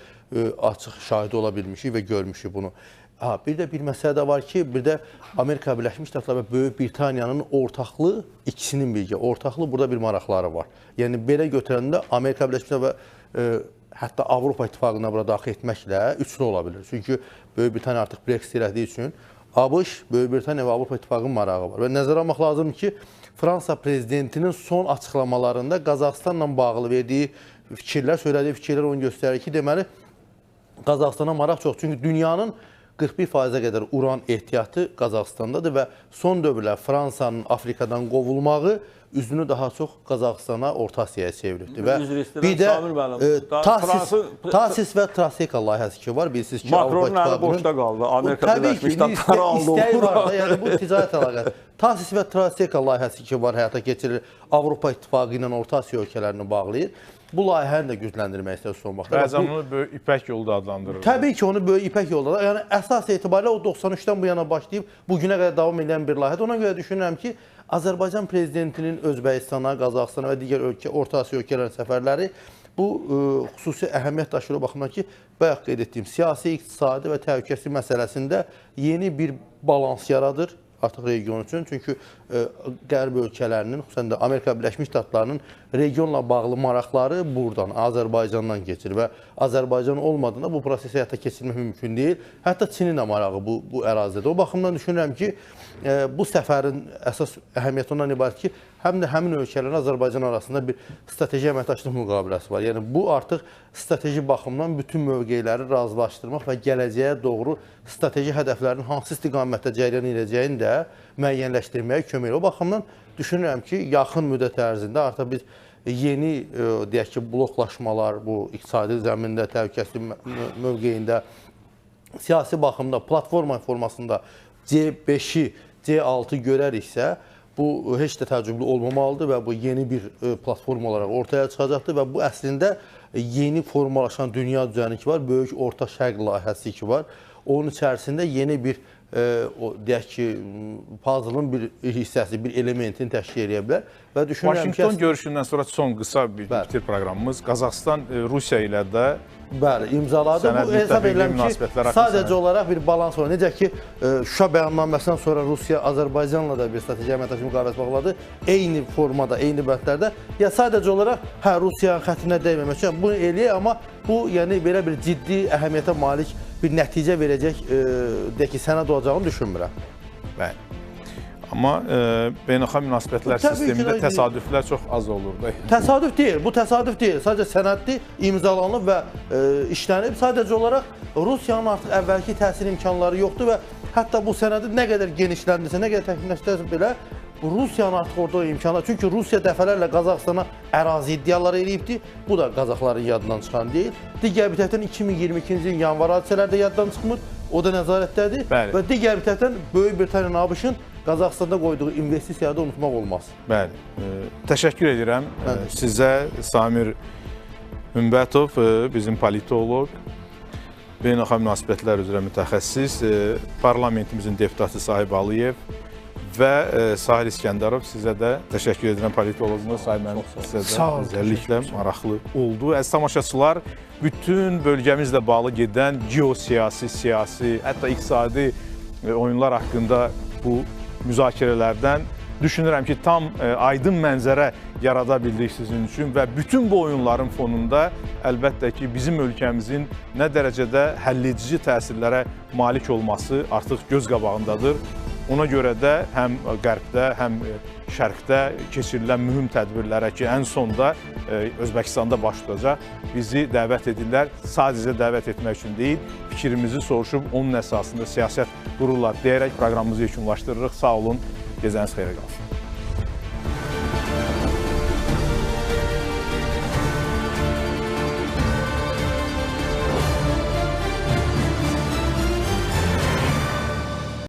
açıq şahidi ola bilmişik və görmüşük bunu. Bir də bir məsələ də var ki, bir də Amerika Birləşmiş Ştatları və Böyük Britaniyanın ortaqlığı, ikisinin birgə ortaqlığı burada bir maraqları var. Yəni, belə götürəndə Amerika Birləşmiş Ştatları və hətta Avropa İttifaqına bura daxil etməklə üçlü ola bilir. Çünki Böyük Britaniya artıq Brexit elədiyi üçün ABŞ, Böyük Britaniya və Avropa İttifaqının marağı var. Və nəzərə almaq lazımdır ki, Fransa prezidentinin son açıqlamalarında Qazaxıstanla bağlı verdiyi fikirlər, söylediyi fikirlər onu göstərir ki, deməli, Qazaxıstana maraq çox. Çünki dünyanın 41%-ə qədər uran ehtiyatı Qazaxıstandadır və son dövrlər Fransanın Afrikadan qovulmağı üzünü daha çox Qazaxıstana, Orta Asiyaya çeviribdir. Və bir də Tasis və Traseka layihəsi ki var, bilirsiniz ki, Makronun əli boşda qaldı, Amerika Birləşmiş Ştatları aldı. İstəyi var da, yəni bu ticarət əlaqəsi. Tasis və Traseka layihəsi ki var, həyata keçirilir, Avropa İttifaqı ilə Orta Asiya ölkələrini bağlayır. Bu layihəni də gücləndirmək istəyir son vaxtda. Bəzən onu Böyük İpək yolu da adlandırır. Təbii ki, onu Böyük İpək yolu da. Yəni, əsas etibarilə o 93-dən bu yana başlayıb, bugünə qədər davam edən bir layihədir. Ona görə düşünürəm ki, Azərbaycan prezidentinin Özbəkistana, Qazaxıstana və digər Orta Asiya ölkələrinin səfərləri bu xüsusi əhəmiyyət daşıyır o baxımdan ki, bayaq qeyd etdiyim siyasi, iqtisadi və təhlükəsizlik məsələsində yeni bir balans yaradır artıq region üçün. Çünki Qərb ölkələrinin, xüsusən də Amerika Birləşmiş Ştatlarının regionla bağlı maraqları buradan, Azərbaycandan keçir və Azərbaycan olmadığında bu prosesi həyata keçirmək mümkün deyil. Hətta Çinin də marağı bu ərazidə. O baxımdan düşünürəm ki, bu səfərin əsas əhəmiyyəti ondan ibarət ki, həm də həmin ölkələrin Azərbaycan arasında bir strateji əməkdaşlıq müqaviləsi var. Yəni, bu artıq strateji baxımdan bütün mövqeləri razılaşdırmaq və gələcəyə doğru strateji hədəflərin hansı istiqamətdə cəryan edəcəyini də müəyyənləşdirməyə kömək edir. O baxımdan düşünürəm ki, yaxın müddət ərzində artıq biz yeni, deyək ki, bloklaşmalar, bu iqtisadi zəmində, təhlükəsizlik mövqeyində, siyasi baxımda, platforma formasında C5-i, C6 görəriksə, bu heç də təəccüblü olmamalıdır və bu yeni bir platforma olaraq ortaya çıxacaqdır və bu əslində yeni formalaşan dünya düzəni ki var, Böyük Orta Şərq layihəsi ki var. Onun içərisində yeni bir, deyək ki, puzzle-ın bir hissəsi, bir elementini təşkil edə bilər və düşünürəm ki... Vaşinqton görüşündən sonra son qısa bir bitir proqramımız. Qazaxıstan Rusiya ilə də Bəli, imzaladı. Sənəd Bu hesab müttəfiqlik edirəm ki, münasibətlər haqqında sadəcə sənəd. olaraq bir balans var. Necə ki, Şuşa bəyannaməsindən sonra Rusiya Azərbaycanla da bir strateji əməkdaşlıq müqaviləsi bağladı. Eyni formada, eyni bəndlərdə. Ya sadəcə olaraq Rusiyanın xətrinə dəyməmək üçün bunu eləyək, amma bu yəni belə bir ciddi əhəmiyyətə malik bir nəticə verəcək də ki, sənəd olacağını düşünmürəm. Bəli. Amma beynəlxalq münasibətlər Təbii ki, sistemində də- təsadüflər çox az olur da. Təsadüf deyil, bu təsadüf deyil. Sadəcə sənəddir, imzalanıb və işlənib. Sadəcə olaraq Rusiyanın artıq əvvəlki təsir imkanları yoxdur və hətta bu sənədi nə qədər genişləndirsə, nə qədər təkmilləşdirsə belə Rusiyanın artıq orada imkanları. Çünki Rusiya dəfələrlə Qazaxstana ərazi iddiaları eləyibdi. Bu da Qazaxların yadından çıxan deyil. Digər bir tərəfdən 2022-ci ilin yanvar hadisələri də yaddan çıxmır. O da nəzarətdədir. Bəli. Və digər bir tərəfdən Böyük Britaniyanın ABC-ın Qazaxstanda qoyduğu investisiyanı da unutmaq olmaz. Bəli. Təşəkkür edirəm sizə Samir Ümbətov, bizim politoloq, beynəlxalq münasibətlər üzrə mütəxəssis, parlamentimizin deputatı Sahib Aliyev və Sahil İskəndərov, sizə də təşəkkür edirəm politoloqumuz. Sahib mənim sizə də Sağ olun, özəlliklə maraqlı oldu. Əziz tamaşaçılar, bütün bölgəmizlə bağlı gedən geosiyasi, siyasi, hətta iqtisadi oyunlar haqqında bu müzakirələrdən düşünürəm ki, tam aydın mənzərə yarada bildik sizin üçün və bütün bu oyunların fonunda əlbəttə ki, bizim ölkəmizin nə dərəcədə həlledici təsirlərə malik olması artıq göz qabağındadır. Ona görə də həm Qərbdə, həm Şərqdə keçirilən mühüm tədbirlərə ki, ən sonda Özbəkistanda baş tutacaq, bizi dəvət edirlər. Sadəcə dəvət etmək üçün deyil, fikrimizi soruşub onun əsasında siyasət qururlar deyərək proqramımızı yekunlaşdırırıq. Sağ olun, gecəniz xeyrə qalsın.